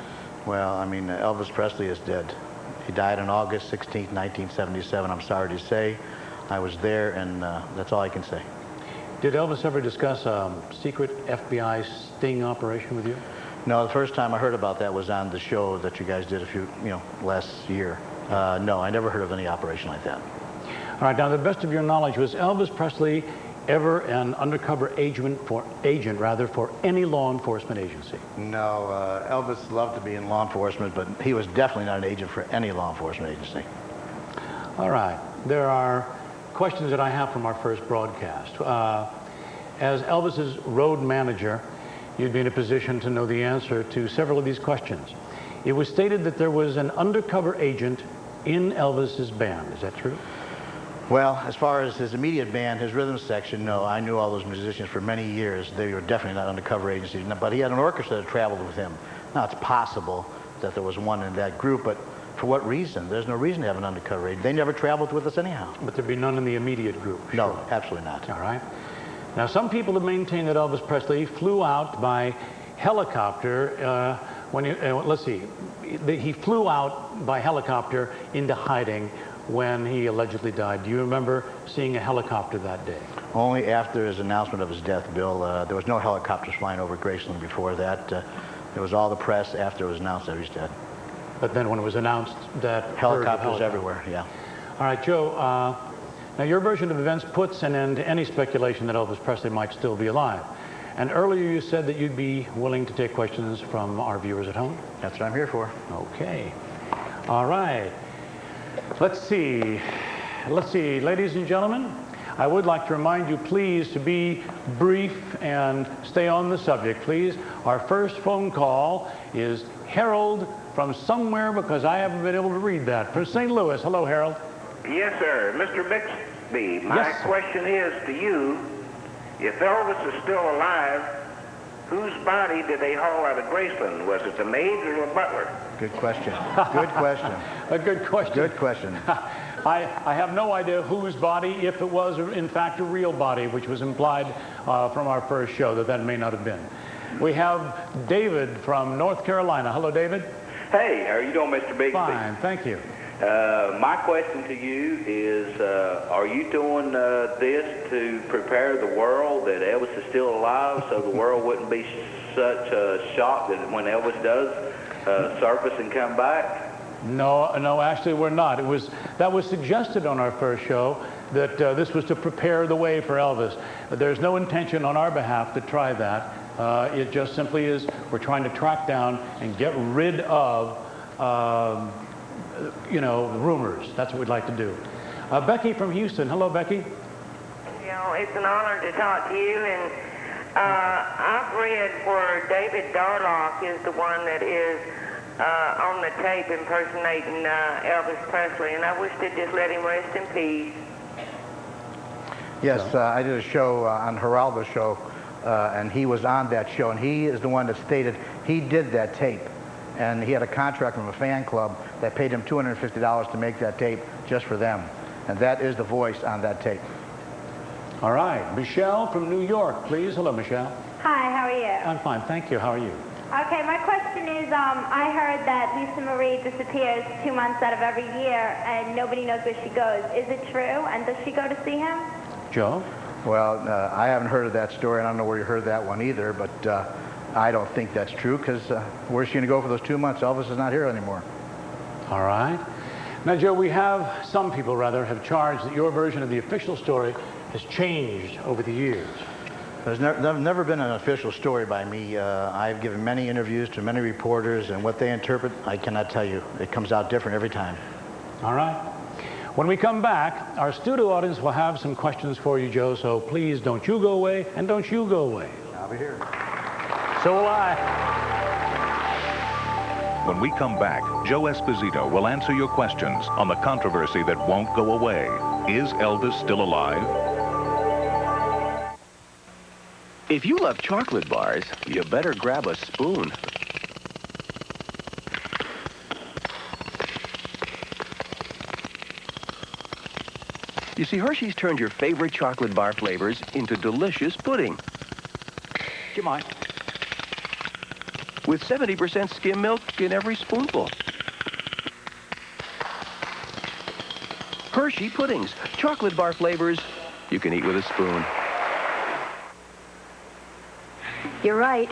Well, I mean, Elvis Presley is dead. He died on August 16th, 1977. I'm sorry to say. I was there, and that's all I can say. Did Elvis ever discuss a secret FBI sting operation with you? No, the first time I heard about that was on the show that you guys did last year. No, I never heard of any operation like that. All right, now, to the best of your knowledge, was Elvis Presley ever an undercover agent for any law enforcement agency? No, Elvis loved to be in law enforcement, but he was definitely not an agent for any law enforcement agency. All right, there are questions that I have from our first broadcast. As Elvis's road manager, you'd be in a position to know the answer to several of these questions. It was stated that there was an undercover agent in Elvis's band. Is that true? Well, as far as his immediate band, his rhythm section, no. I knew all those musicians for many years. They were definitely not undercover agencies. But he had an orchestra that traveled with him. Now, it's possible that there was one in that group, but for what reason? There's no reason to have an undercover agent. They never traveled with us anyhow. But there'd be none in the immediate group? No, surely. absolutely not. All right. Now, some people have maintained that Elvis Presley flew out by helicopter he flew out by helicopter into hiding when he allegedly died. Do you remember seeing a helicopter that day? Only after his announcement of his death, Bill. There was no helicopters flying over Graceland before that. It was all the press after it was announced that he was dead. But then when it was announced that... Helicopters everywhere, yeah. All right, Joe, now your version of events puts an end to any speculation that Elvis Presley might still be alive. And earlier you said that you'd be willing to take questions from our viewers at home? That's what I'm here for. Okay. All right. Let's see, ladies and gentlemen, I would like to remind you, please, to be brief and stay on the subject, please. Our first phone call is Harold from somewhere, because I haven't been able to read that, from St. Louis. Hello, Harold. Yes, sir. Mr. Bixby, my question is to you, if Elvis is still alive, whose body did they haul out of Graceland? Was it the maid or the butler? Good question. Good question. A good question. Good question. I have no idea whose body, if it was in fact a real body, which was implied from our first show that may not have been. We have David from North Carolina. Hello, David. Hey, how are you doing, Mr. Bixby? Fine, thank you. My question to you is, are you doing this to prepare the world that Elvis is still alive so the world wouldn't be such a shock that when Elvis does surface and come back? No, actually we're not. That was suggested on our first show that this was to prepare the way for Elvis. There's no intention on our behalf to try that. It just simply is we're trying to track down and get rid of rumors. That's what we'd like to do. Becky from Houston. Hello, Becky. It's an honor to talk to you, and I've read where David Darlock is the one that is on the tape impersonating Elvis Presley, and I wish they'd just let him rest in peace. Yes, I did a show on Geraldo's show, and he was on that show, and he is the one that stated he did that tape. and he had a contract from a fan club that paid him $250 to make that tape just for them. And that is the voice on that tape. All right. Michelle from New York, please. Hello, Michelle. Hi, how are you? I'm fine, thank you. How are you? Okay, my question is, I heard that Lisa Marie disappears 2 months out of every year, and nobody knows where she goes. Is it true? And does she go to see him? Joe? Well, I haven't heard of that story, and I don't know where you heard that one either, but I don't think that's true, because where's she going to go for those 2 months? Elvis is not here anymore. All right. Now, Joe, we have, some people rather, have charged that your version of the official story has changed over the years. There's never been an official story by me. I've given many interviews to many reporters, and what they interpret, I cannot tell you. It comes out different every time. All right. When we come back, our studio audience will have some questions for you, Joe, so please don't you go away, and don't you go away. I'll be here. So will I. When we come back, Joe Esposito will answer your questions on the controversy that won't go away. Is Elvis still alive? If you love chocolate bars, you better grab a spoon. You see, Hershey's turned your favorite chocolate bar flavors into delicious pudding. Do you mind? With 70% skim milk in every spoonful. Hershey puddings, chocolate bar flavors you can eat with a spoon. You're right.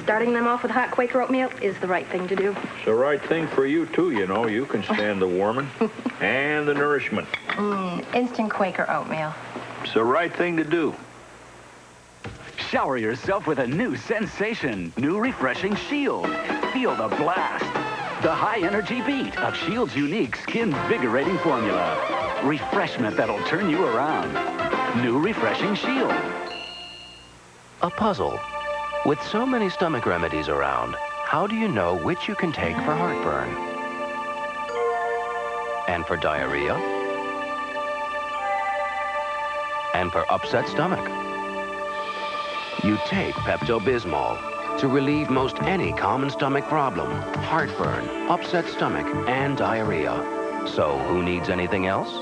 Starting them off with hot Quaker oatmeal is the right thing to do. It's the right thing for you, too, you know. You can stand the warming and the nourishment. Instant Quaker oatmeal. It's the right thing to do. Shower yourself with a new sensation. New refreshing Shield. Feel the blast. The high-energy beat of Shield's unique skin-vigorating formula. Refreshment that'll turn you around. New refreshing Shield. A puzzle. With so many stomach remedies around, how do you know which you can take for heartburn? And for diarrhea? And for upset stomach? You take Pepto-Bismol to relieve most any common stomach problem, heartburn, upset stomach, and diarrhea. So who needs anything else?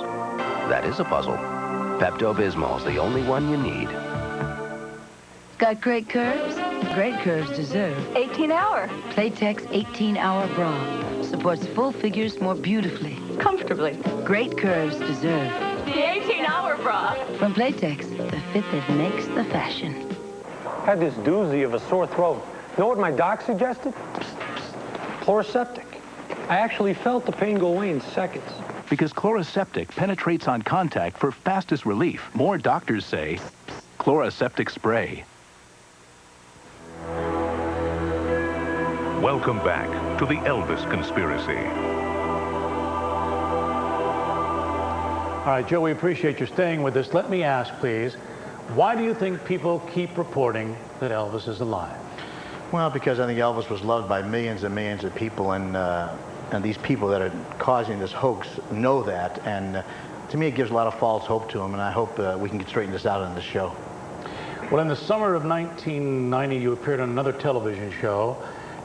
That is a puzzle. Pepto-Bismol's the only one you need. Got great curves? Great curves deserve 18-hour. Playtex 18-hour bra. Supports full figures more beautifully. Comfortably. Great curves deserve The 18-hour bra. from Playtex, the fit that makes the fashion. Had this doozy of a sore throat. Know what my doc suggested? Chloroseptic. I actually felt the pain go away in seconds. Because Chloroseptic penetrates on contact for fastest relief. More doctors say Chloroseptic spray. Welcome back to the Elvis Conspiracy. All right, Joe, we appreciate your staying with us. Let me ask, please, why do you think people keep reporting that Elvis is alive? Well, because I think Elvis was loved by millions and millions of people, and these people that are causing this hoax know that. And to me, it gives a lot of false hope to them, and I hope we can straighten this out on this show. Well, in the summer of 1990, you appeared on another television show,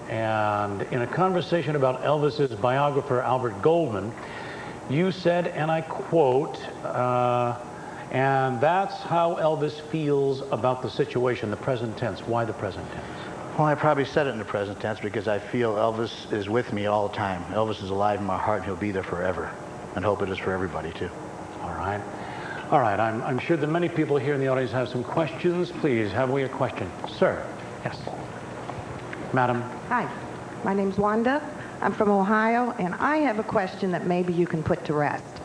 and in a conversation about Elvis's biographer, Albert Goldman, you said, and I quote, and that's how Elvis feels about the situation, the present tense. Why the present tense? Well, I probably said it in the present tense because I feel Elvis is with me all the time. Elvis is alive in my heart, and he'll be there forever. And hope it is for everybody, too. All right. All right, I'm sure that many people here in the audience have some questions. Please, have we a question? Sir. Yes. Madam. Hi, my name's Wanda. I'm from Ohio, and I have a question that maybe you can put to rest.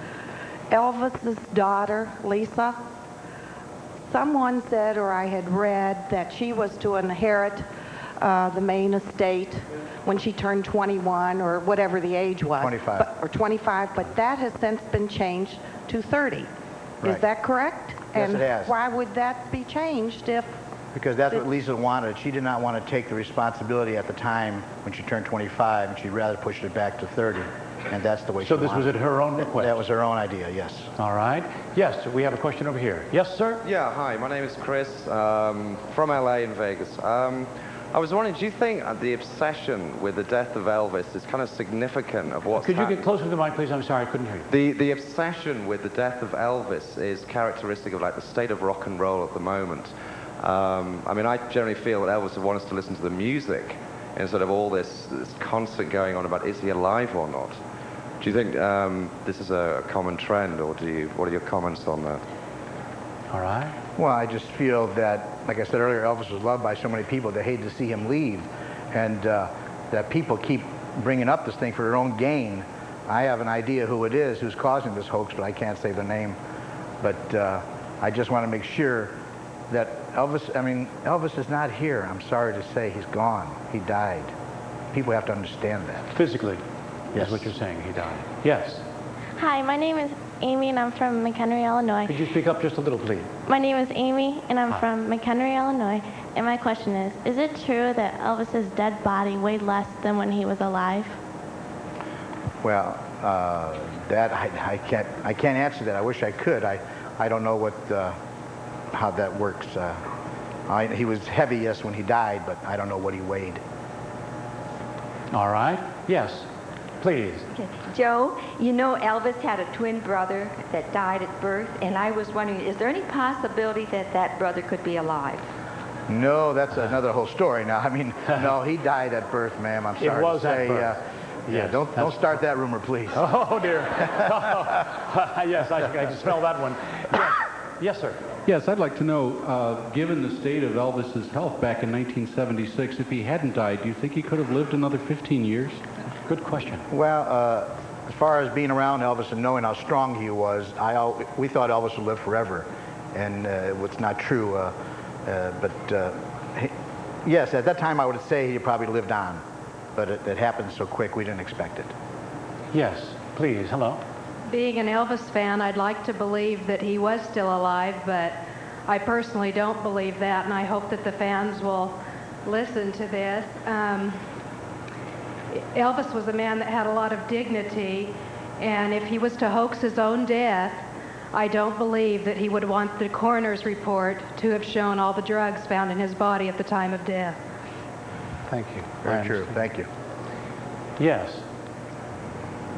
Elvis's daughter, Lisa, someone said, or I had read, that she was to inherit the main estate when she turned 21, or whatever the age was. 25. Or 25, but that has since been changed to 30. Right. Is that correct? Yes, and it has. Why would that be changed if... Because that's what Lisa wanted. She did not want to take the responsibility at the time when she turned 25, and she'd rather push it back to 30. And that's the way she So this wanted was it. at her own request? That was her own idea, yes. All right. Yes, we have a question over here. Yes, sir? Yeah, hi, my name is Chris, from LA in Vegas. I was wondering, do you think the obsession with the death of Elvis is kind of significant of what's Could you get closer to the mic, please? I'm sorry, I couldn't hear you. The obsession with the death of Elvis is characteristic of like the state of rock and roll at the moment. I mean, I generally feel that Elvis would want us to listen to the music instead of all this constant going on about is he alive or not. Do you think this is a common trend, or what are your comments on that? All right. Well, I just feel that, like I said earlier, Elvis was loved by so many people they hated to see him leave, and that people keep bringing up this thing for their own gain. I have an idea who it is who's causing this hoax, but I can't say the name. But I just want to make sure that Elvis is not here. I'm sorry to say, he's gone. He died. People have to understand that. Physically, yes, is what you're saying. He died. Yes. Hi, my name is Amy, and I'm from McHenry, Illinois. Could you speak up just a little, please? My name is Amy, and I'm from McHenry, Illinois. And my question is it true that Elvis's dead body weighed less than when he was alive? Well, that I can't answer that. I wish I could. I don't know how that works. He was heavy, yes, when he died, but I don't know what he weighed. All right. Yes. Please. Okay. Joe, you know Elvis had a twin brother that died at birth, and I was wondering, is there any possibility that that brother could be alive? No, that's another whole story now. I mean, no, he died at birth, ma'am. I'm sorry to say. At birth. Yeah, don't start that rumor, please. Oh, dear. Yes, I can smell that one. Yes, yes, sir. Yes, I'd like to know, given the state of Elvis's health back in 1976, if he hadn't died, do you think he could have lived another 15 years? Good question. Well, as far as being around Elvis and knowing how strong he was, we thought Elvis would live forever, and it's not true. Yes, at that time I would say he probably lived on, but it happened so quick we didn't expect it. Yes, please. Hello. Being an Elvis fan, I'd like to believe that he was still alive, but I personally don't believe that, and I hope that the fans will listen to this. Elvis was a man that had a lot of dignity, and if he was to hoax his own death, I don't believe that he would want the coroner's report to have shown all the drugs found in his body at the time of death. Thank you. Very true. Thank you. Yes.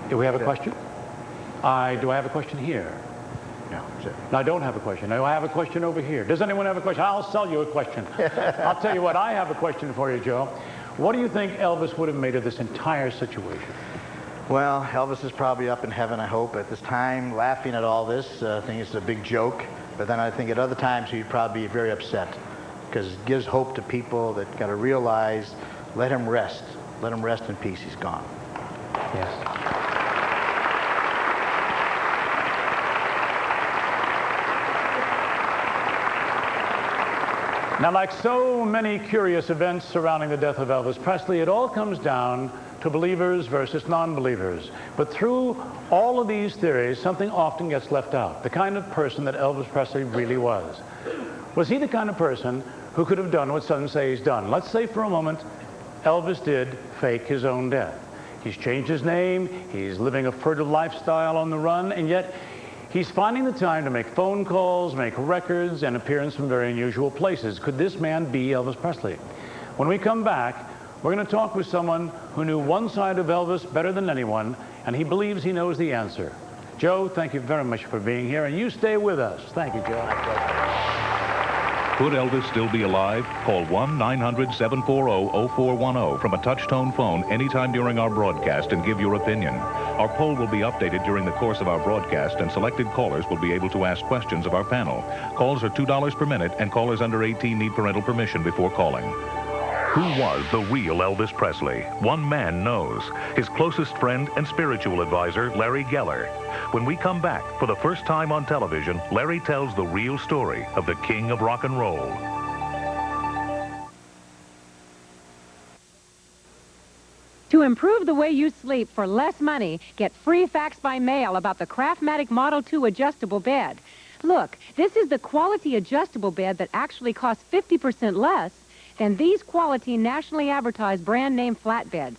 Do we have a question? Do I have a question here? No, sir. No, I don't have a question. No, I have a question over here. Does anyone have a question? I'll sell you a question. I'll tell you what, I have a question for you, Joe. What do you think Elvis would have made of this entire situation? Well, Elvis is probably up in heaven, I hope, at this time, laughing at all this. I think it's a big joke. But then I think at other times he'd probably be very upset, because it gives hope to people that got to realize, let him rest. Let him rest in peace. He's gone. Yes. Now, like so many curious events surrounding the death of Elvis Presley, it all comes down to believers versus non-believers. But through all of these theories, something often gets left out. The kind of person that Elvis Presley really was. Was he the kind of person who could have done what some say he's done? Let's say for a moment, Elvis did fake his own death. He's changed his name, he's living a furtive lifestyle on the run, and yet he's finding the time to make phone calls, make records, and appear in some very unusual places. Could this man be Elvis Presley? When we come back, we're going to talk with someone who knew one side of Elvis better than anyone, and he believes he knows the answer. Joe, thank you very much for being here, and you stay with us. Thank you, Joe. Could Elvis still be alive? Call 1-900-740-0410 from a touch-tone phone anytime during our broadcast and give your opinion. Our poll will be updated during the course of our broadcast, and selected callers will be able to ask questions of our panel. Calls are $2 per minute, and callers under 18 need parental permission before calling. Who was the real Elvis Presley? One man knows. His closest friend and spiritual advisor, Larry Geller. When we come back, for the first time on television, Larry tells the real story of the king of rock and roll. To improve the way you sleep for less money, get free fax by mail about the Craftmatic Model 2 adjustable bed. Look, this is the quality adjustable bed that actually costs 50% less than these quality nationally advertised brand name flatbeds.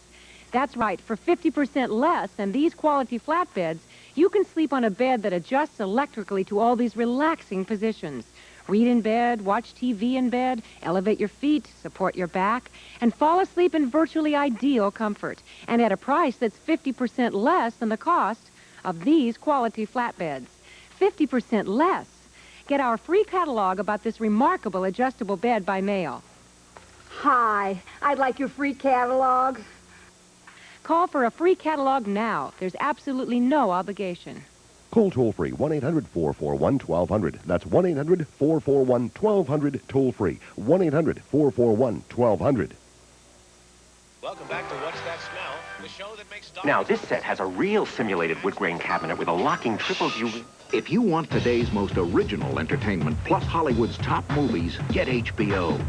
That's right, for 50% less than these quality flatbeds, you can sleep on a bed that adjusts electrically to all these relaxing positions. Read in bed, watch TV in bed, elevate your feet, support your back, and fall asleep in virtually ideal comfort, and at a price that's 50% less than the cost of these quality flatbeds. 50% less. Get our free catalog about this remarkable adjustable bed by mail. Hi, I'd like your free catalog. Call for a free catalog now. There's absolutely no obligation. Call toll-free 1-800-441-1200. That's 1-800-441-1200, toll-free. 1-800-441-1200. Welcome back to What's That Smell, the show that makes dollars. Now, this set has a real simulated wood grain cabinet with a locking triple view. If you want today's most original entertainment, plus Hollywood's top movies, get HBO.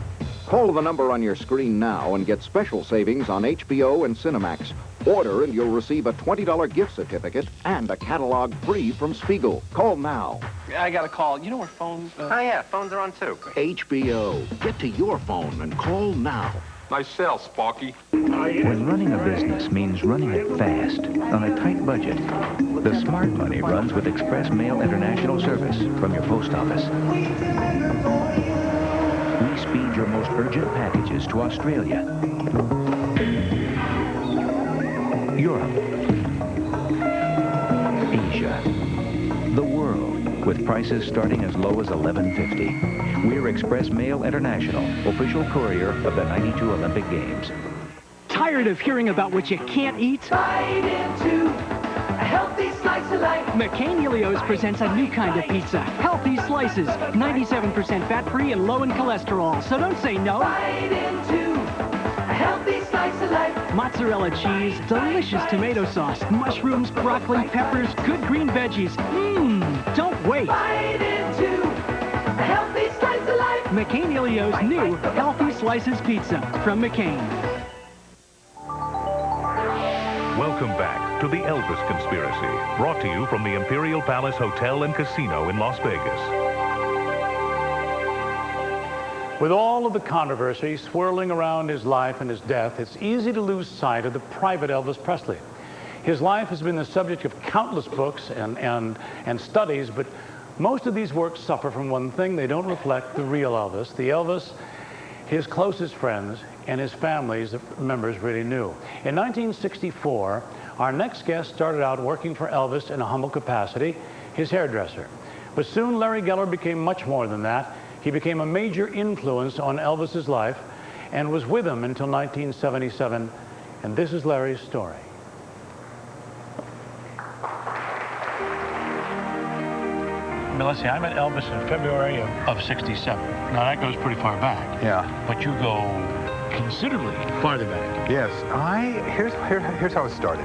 Call the number on your screen now and get special savings on HBO and Cinemax. Order and you'll receive a $20 gift certificate and a catalog free from Spiegel. Call now. I got a call. You know where phones... Oh, yeah, phones are on, too. HBO. Get to your phone and call now. Nice sale, Sparky. When running a business means running it fast, on a tight budget, the smart money runs with Express Mail International Service from your post office. We speed your most urgent packages to Australia, Europe, Asia, the world, with prices starting as low as $11.50. We're Express Mail International, official courier of the '92 Olympic Games. Tired of hearing about what you can't eat? Bite into a healthy slice of life. McCain Helios presents a new kind of pizza. Healthy slices, 97% fat-free and low in cholesterol. So don't say no. Bite into a healthy slice of life. Mozzarella cheese, delicious tomato sauce, mushrooms, broccoli, peppers, good green veggies. Mmm, don't wait. Bite into a healthy slice of life. McCain Helios new Healthy Slices Pizza from McCain. Welcome back to the Elvis Conspiracy, brought to you from the Imperial Palace Hotel and Casino in Las Vegas. With all of the controversy swirling around his life and his death, it's easy to lose sight of the private Elvis Presley. His life has been the subject of countless books and studies, but most of these works suffer from one thing: they don't reflect the real Elvis, the Elvis his closest friends and his family's members really knew. In 1964, our next guest started out working for Elvis in a humble capacity, his hairdresser. But soon Larry Geller became much more than that. He became a major influence on Elvis's life and was with him until 1977. And this is Larry's story. Melissa, I met Elvis in February of 67. Now that goes pretty far back. Yeah. But you go considerably farther back. Yes. Here's how it started.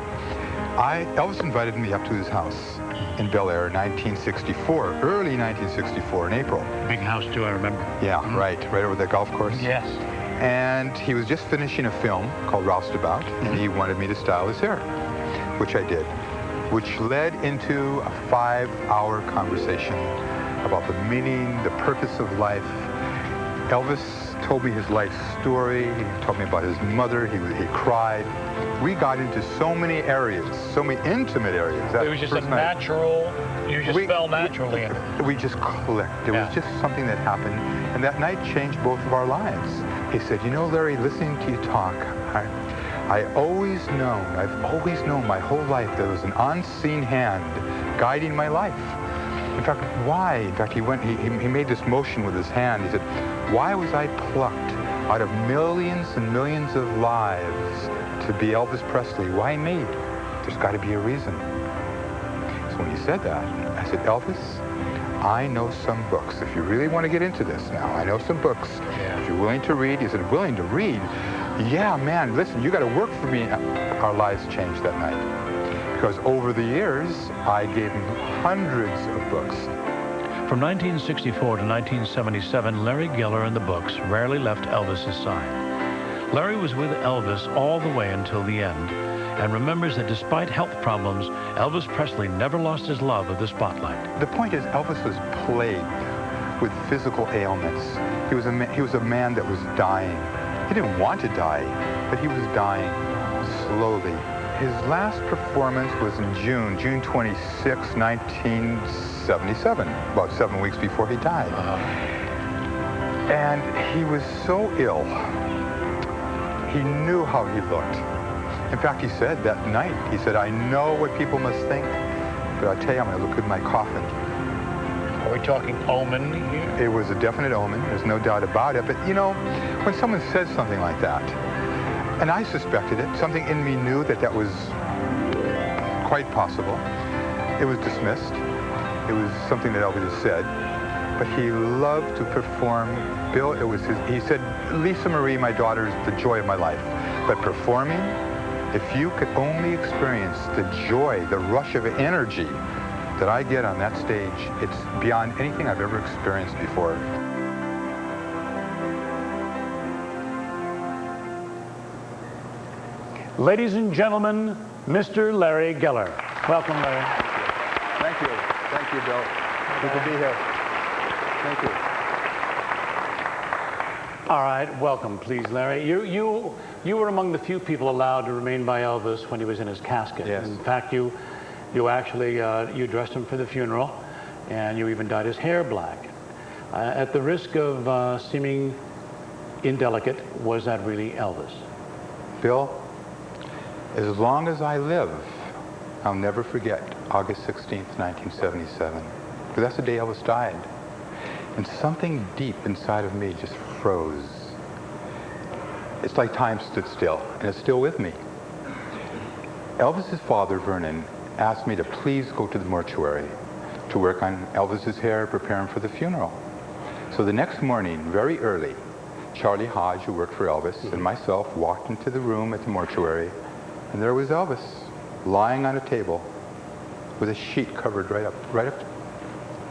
Elvis invited me up to his house in Bel Air, 1964, early 1964 in April. Big house too, I remember. Yeah, right over the golf course. Yes. And he was just finishing a film called Roustabout, and he wanted me to style his hair, which I did, which led into a 5-hour conversation about the meaning, the purpose of life. Elvis told me his life story. He told me about his mother. He cried. We got into so many areas, so many intimate areas. It was just a natural, you just fell naturally in it. We just clicked. It was just something that happened. And that night changed both of our lives. He said, you know, Larry, listening to you talk, I've always known my whole life there was an unseen hand guiding my life. In fact, why? In fact, he made this motion with his hand. He said, why was I plucked out of millions and millions of lives to be Elvis Presley? Why me? There's got to be a reason. So when he said that, I said, Elvis, I know some books. If you really want to get into this now, I know some books. Yeah. If you're willing to read, he said, willing to read? Yeah, man, listen, you got to work for me. Our lives changed that night. Because over the years, I gave him hundreds of books. From 1964 to 1977, Larry Geller and the books rarely left Elvis's side. Larry was with Elvis all the way until the end, and remembers that despite health problems, Elvis Presley never lost his love of the spotlight. The point is, Elvis was plagued with physical ailments. He was a man that was dying. He didn't want to die, but he was dying slowly. His last performance was in June 26, 1977, about 7 weeks before he died. And he was so ill. He knew how he looked. In fact, he said that night, he said, I know what people must think, but I'll tell you, I'm going to look good in my coffin. Are we talking omen here? It was a definite omen. There's no doubt about it. But, you know, when someone says something like that, and I suspected it, something in me knew that that was quite possible. It was dismissed. It was something that Elvis had said. But he loved to perform. Bill, it was his, he said, Lisa Marie, my daughter, is the joy of my life. But performing, if you could only experience the joy, the rush of energy that I get on that stage, it's beyond anything I've ever experienced before. Ladies and gentlemen, Mr. Larry Geller. Welcome, Larry. Thank you. Thank you, Bill. Good to be here. Thank you. All right, welcome, please, Larry. You were among the few people allowed to remain by Elvis when he was in his casket. Yes. In fact, you actually you dressed him for the funeral, and you even dyed his hair black. At the risk of seeming indelicate, was that really Elvis? Bill, as long as I live, I'll never forget August 16th, 1977. Because that's the day Elvis died. And something deep inside of me just froze. It's like time stood still, and it's still with me. Elvis's father, Vernon, asked me to please go to the mortuary to work on Elvis's hair, prepare him for the funeral. So the next morning, very early, Charlie Hodge, who worked for Elvis, and myself walked into the room at the mortuary, and there was Elvis lying on a table with a sheet covered right up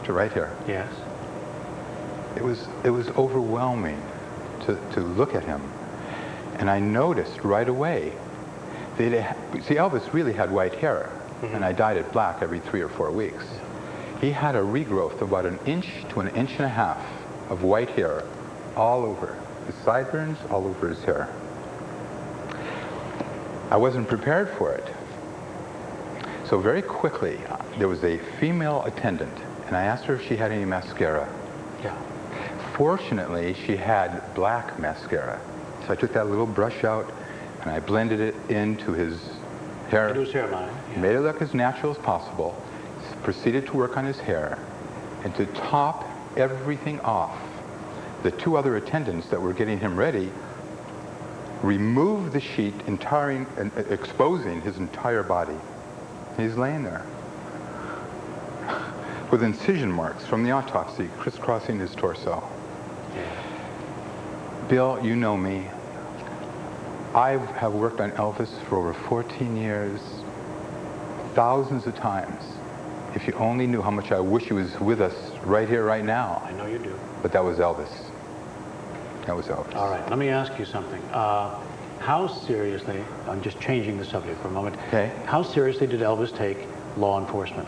to right here. Yes. It was overwhelming to look at him. And I noticed right away that, see, Elvis really had white hair, and I dyed it black every 3 or 4 weeks. He had a regrowth of about 1 inch to 1.5 inches of white hair all over his sideburns, all over his hair. I wasn't prepared for it. So very quickly, there was a female attendant, and I asked her if she had any mascara. Yeah. Fortunately, she had black mascara. So I took that little brush out, and I blended it into his hair. Into his hairline. Yeah. Made it look as natural as possible. Proceeded to work on his hair. And to top everything off, the 2 other attendants that were getting him ready removed the sheet, exposing his entire body. He's laying there with incision marks from the autopsy crisscrossing his torso. Bill, you know me. I have worked on Elvis for over 14 years, thousands of times. If you only knew how much I wish he was with us right here, right now. I know you do. But that was Elvis. That was Elvis. All right, let me ask you something. How seriously, I'm just changing the subject for a moment. Okay. How seriously did Elvis take law enforcement?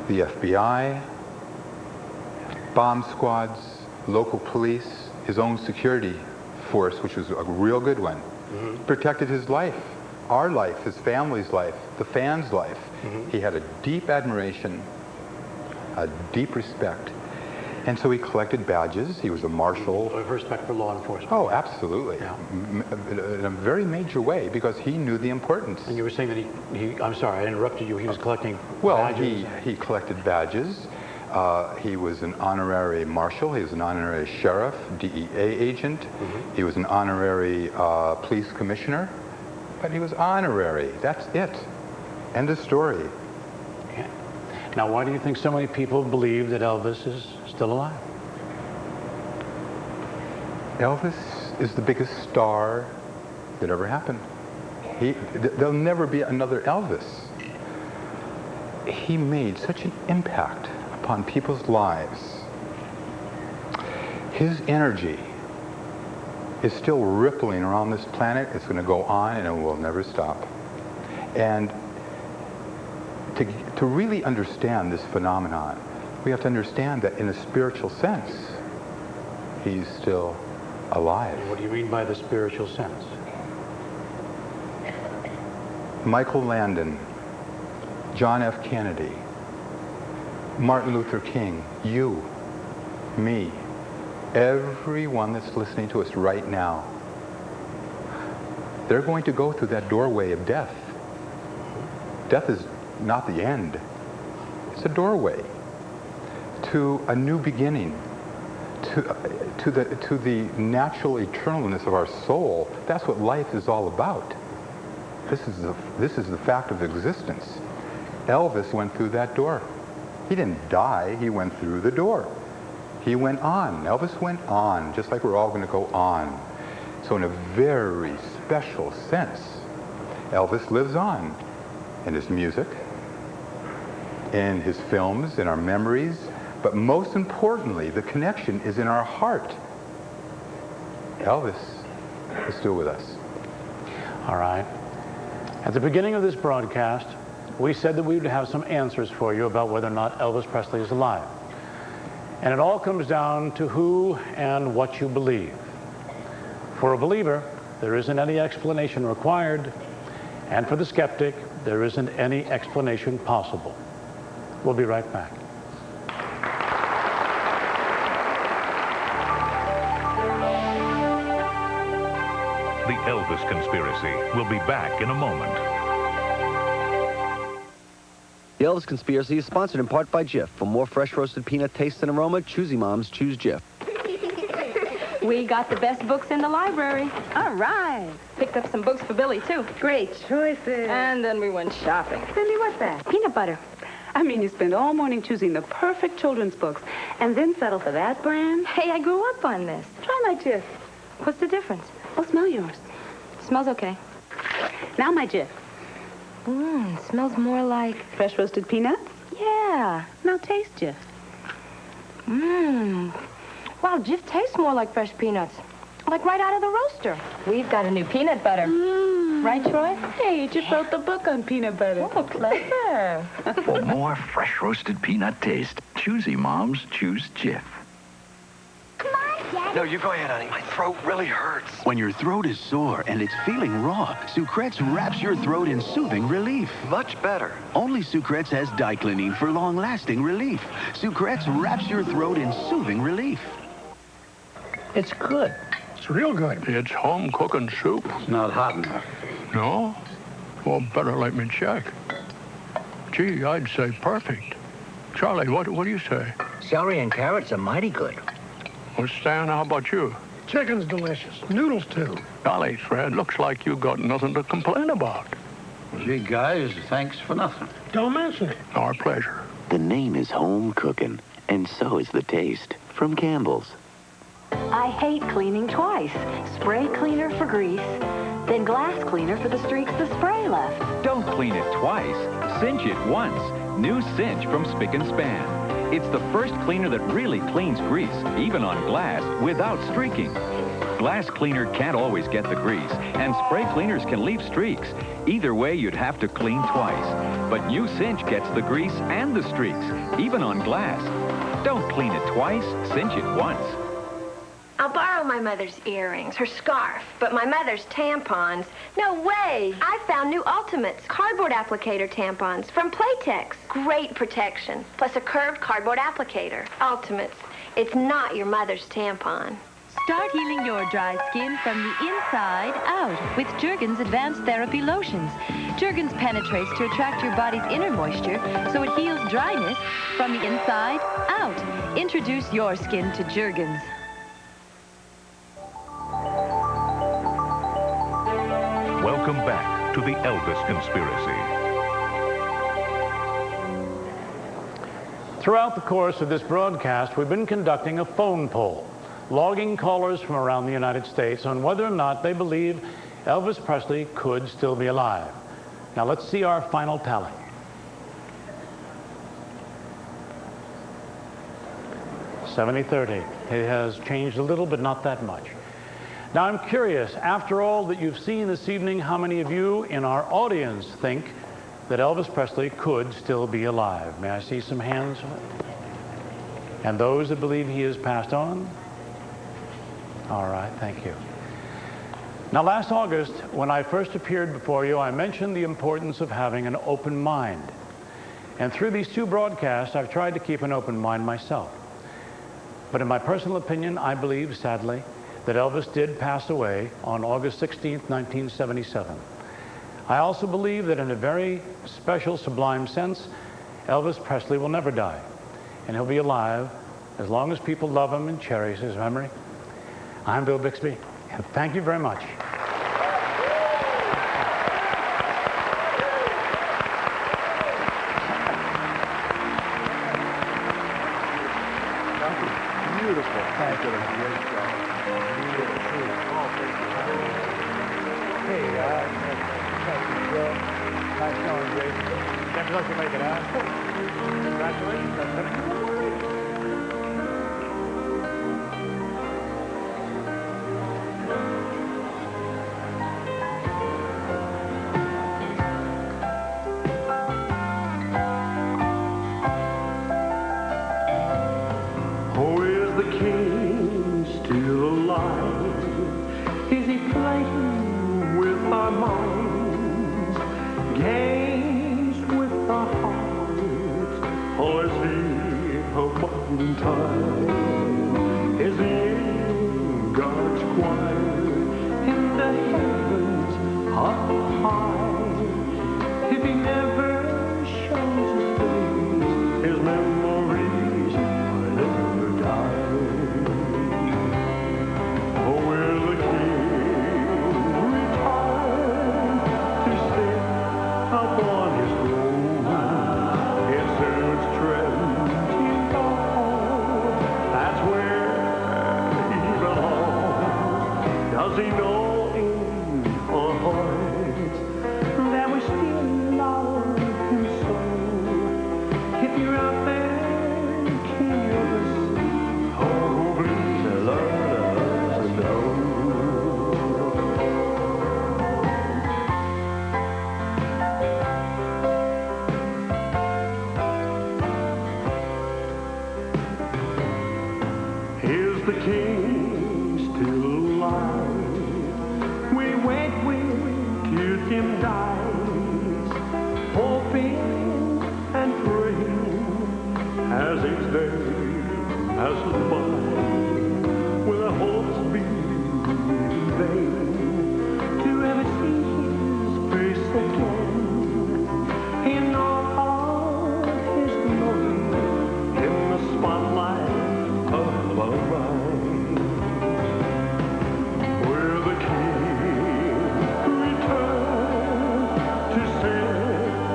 The FBI, bomb squads, local police, his own security force, which was a real good one, protected his life, our life, his family's life, the fans' life. He had a deep admiration, a deep respect. And so he collected badges. He was a marshal. Of respect for law enforcement. Oh, absolutely. Yeah. In a very major way, because he knew the importance. And you were saying that he I'm sorry, I interrupted you. He was collecting badges. Well, he collected badges. He was an honorary marshal. He was an honorary sheriff, DEA agent. He was an honorary police commissioner. But he was honorary. That's it. End of story. Okay. Now, why do you think so many people believe that Elvis is still alive? Elvis is the biggest star that ever happened. There'll never be another Elvis. He made such an impact upon people's lives. His energy is still rippling around this planet. It's going to go on and it will never stop. And to really understand this phenomenon, we have to understand that in a spiritual sense, he's still alive. What do you mean by the spiritual sense? Michael Landon, John F. Kennedy, Martin Luther King, you, me, everyone that's listening to us right now, they're going to go through that doorway of death. Death is not the end. It's a doorway to a new beginning, to the natural eternalness of our soul. That's what life is all about. This is the fact of existence. Elvis went through that door. He didn't die, he went through the door. He went on. Elvis went on, just like we're all going to go on. So in a very special sense, Elvis lives on in his music, in his films, in our memories, but most importantly, the connection is in our heart. Elvis is still with us. All right. At the beginning of this broadcast, we said that we would have some answers for you about whether or not Elvis Presley is alive. And it all comes down to who and what you believe. For a believer, there isn't any explanation required, and for the skeptic, there isn't any explanation possible. We'll be right back. The Elvis Conspiracy will be back in a moment. The Elvis Conspiracy is sponsored in part by Jif. For more fresh roasted peanut taste and aroma, choosy moms choose Jif. We got the best books in the library. All right. Picked up some books for Billy, too. Great choices. And then we went shopping. Billy, what's that? Peanut butter. I mean, you spend all morning choosing the perfect children's books and then settle for that brand? Hey, I grew up on this. Try my Jif. What's the difference? Oh, smell yours. Smells okay. Now my Jif. Smells more like... Fresh roasted peanuts? Yeah. Now taste Jif. Wow, Jif tastes more like fresh peanuts. Like right out of the roaster. We've got a new peanut butter. Right, Troy? Hey, Jif wrote the book on peanut butter. Oh, clever. For more fresh roasted peanut taste, choosy moms choose Jif. No, you go ahead, honey. My throat really hurts. When your throat is sore and it's feeling raw, Sucrets wraps your throat in soothing relief. Much better. Only Sucrets has diclonine for long-lasting relief. Sucrets wraps your throat in soothing relief. It's good. It's real good. It's home cooking soup. It's not hot enough. No? Well, better let me check. Gee, I'd say perfect. Charlie, what do you say? Celery and carrots are mighty good. Well, Stan, how about you? Chicken's delicious. Noodles, too. Golly, Fred, looks like you got nothing to complain about. Gee, guys, thanks for nothing. Don't mention it. Our pleasure. The name is home cooking, and so is the taste. From Campbell's. I hate cleaning twice. Spray cleaner for grease, then glass cleaner for the streaks the spray left. Don't clean it twice. Cinch it once. New Cinch from Spick and Span. It's the first cleaner that really cleans grease, even on glass, without streaking. Glass cleaner can't always get the grease, and spray cleaners can leave streaks. Either way, you'd have to clean twice. But New Cinch gets the grease and the streaks, even on glass. Don't clean it twice, cinch it once. I'll borrow my mother's earrings, her scarf, but my mother's tampons. No way! I found new Ultimates cardboard applicator tampons from Playtex. Great protection, plus a curved cardboard applicator. Ultimates. It's not your mother's tampon. Start healing your dry skin from the inside out with Jergens Advanced Therapy Lotions. Jergens penetrates to attract your body's inner moisture, so it heals dryness from the inside out. Introduce your skin to Jergens. Welcome back to the Elvis Conspiracy. Throughout the course of this broadcast, we've been conducting a phone poll, logging callers from around the United States on whether or not they believe Elvis Presley could still be alive. Now let's see our final tally. $70-30. It has changed a little, but not that much. Now I'm curious, after all that you've seen this evening, how many of you in our audience think that Elvis Presley could still be alive? May I see some hands? And those that believe he has passed on? All right, thank you. Now last August, when I first appeared before you, I mentioned the importance of having an open mind. And through these two broadcasts, I've tried to keep an open mind myself. But in my personal opinion, I believe, sadly, that Elvis did pass away on August 16th, 1977. I also believe that in a very special, sublime sense, Elvis Presley will never die, and he'll be alive as long as people love him and cherish his memory. I'm Bill Bixby, and thank you very much. Beautiful. Thank you. Great job. Hey, thank you, Bill. Nice going, Grace. Never thought you'd make it out. Congratulations. That's better. Is he playing with our minds, games with our hearts, or is he a modern time? Is he in God's choir in the heavens up high? If he never shows his face, his memories will never die. Does he know in our hearts that we still love him so? If you're out there, can you ever see? Oh, please let us know. Is the king still alive? We wait till him dies, hoping and praying as each day passes by, with our hopes being vain, to ever see his face again in all his glory, in the spotlight of our mind. Where the king returned to sit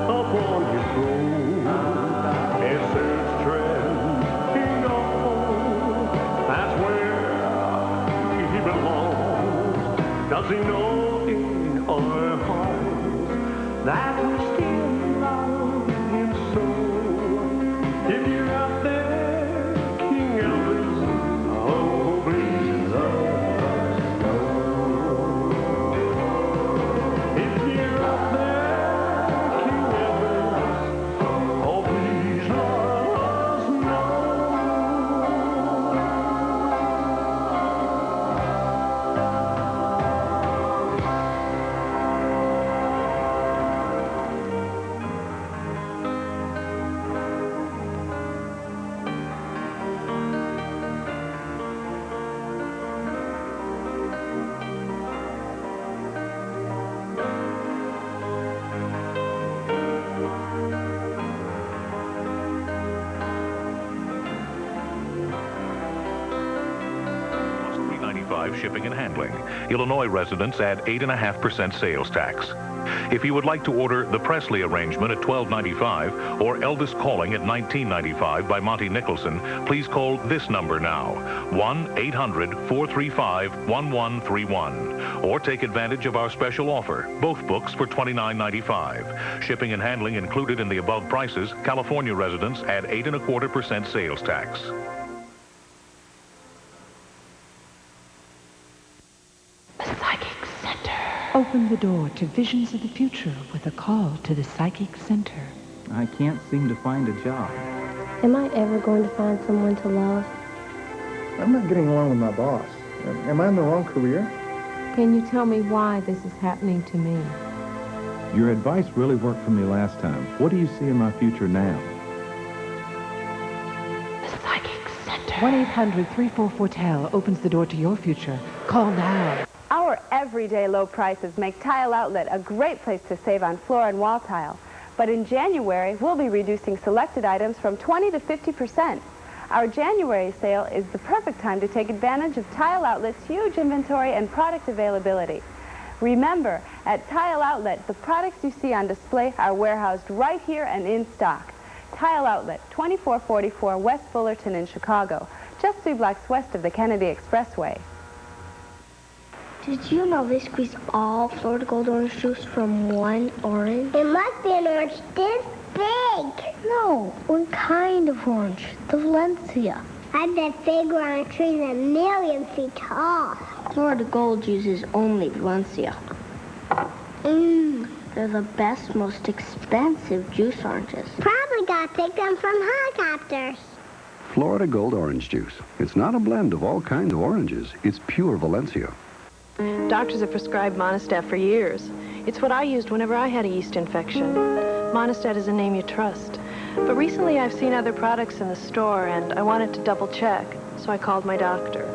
upon his throne, and says trending on, that's where he belongs. Does he know in our hearts that we still love him so? If you're out there, King Elvis, oh, please let us know. If you're out there, King Elvis, oh, please let us know. Shipping and handling. Illinois residents add 8.5% sales tax. If you would like to order The Presley Arrangement at $12.95 or Elvis Calling at $19.95 by Monty Nicholson, please call this number now, 1-800-435-1131, or take advantage of our special offer, both books for $29.95. Shipping and handling included in the above prices. California residents add 8.25% sales tax. Open the door to visions of the future with a call to the Psychic Center. I can't seem to find a job. Am I ever going to find someone to love? I'm not getting along with my boss. Am I in the wrong career? Can you tell me why this is happening to me? Your advice really worked for me last time. What do you see in my future now? The Psychic Center. 1-800-34-4TILE opens the door to your future. Call now. Our everyday low prices make Tile Outlet a great place to save on floor and wall tile. But in January, we'll be reducing selected items from 20 to 50%. Our January sale is the perfect time to take advantage of Tile Outlet's huge inventory and product availability. Remember, at Tile Outlet, the products you see on display are warehoused right here and in stock. Tile Outlet, 2444 West Fullerton in Chicago, just 3 blocks west of the Kennedy Expressway. Did you know they squeeze all Florida Gold orange juice from one orange? It must be an orange this big. No, one kind of orange, the Valencia. I bet big orange trees are a million feet tall. Florida Gold uses only Valencia. They're the best, most expensive juice oranges. Probably got picked them from helicopters. Florida Gold orange juice. It's not a blend of all kinds of oranges. It's pure Valencia. Doctors have prescribed Monistat for years. It's what I used whenever I had a yeast infection. Monistat is a name you trust. But recently I've seen other products in the store and I wanted to double check, so I called my doctor.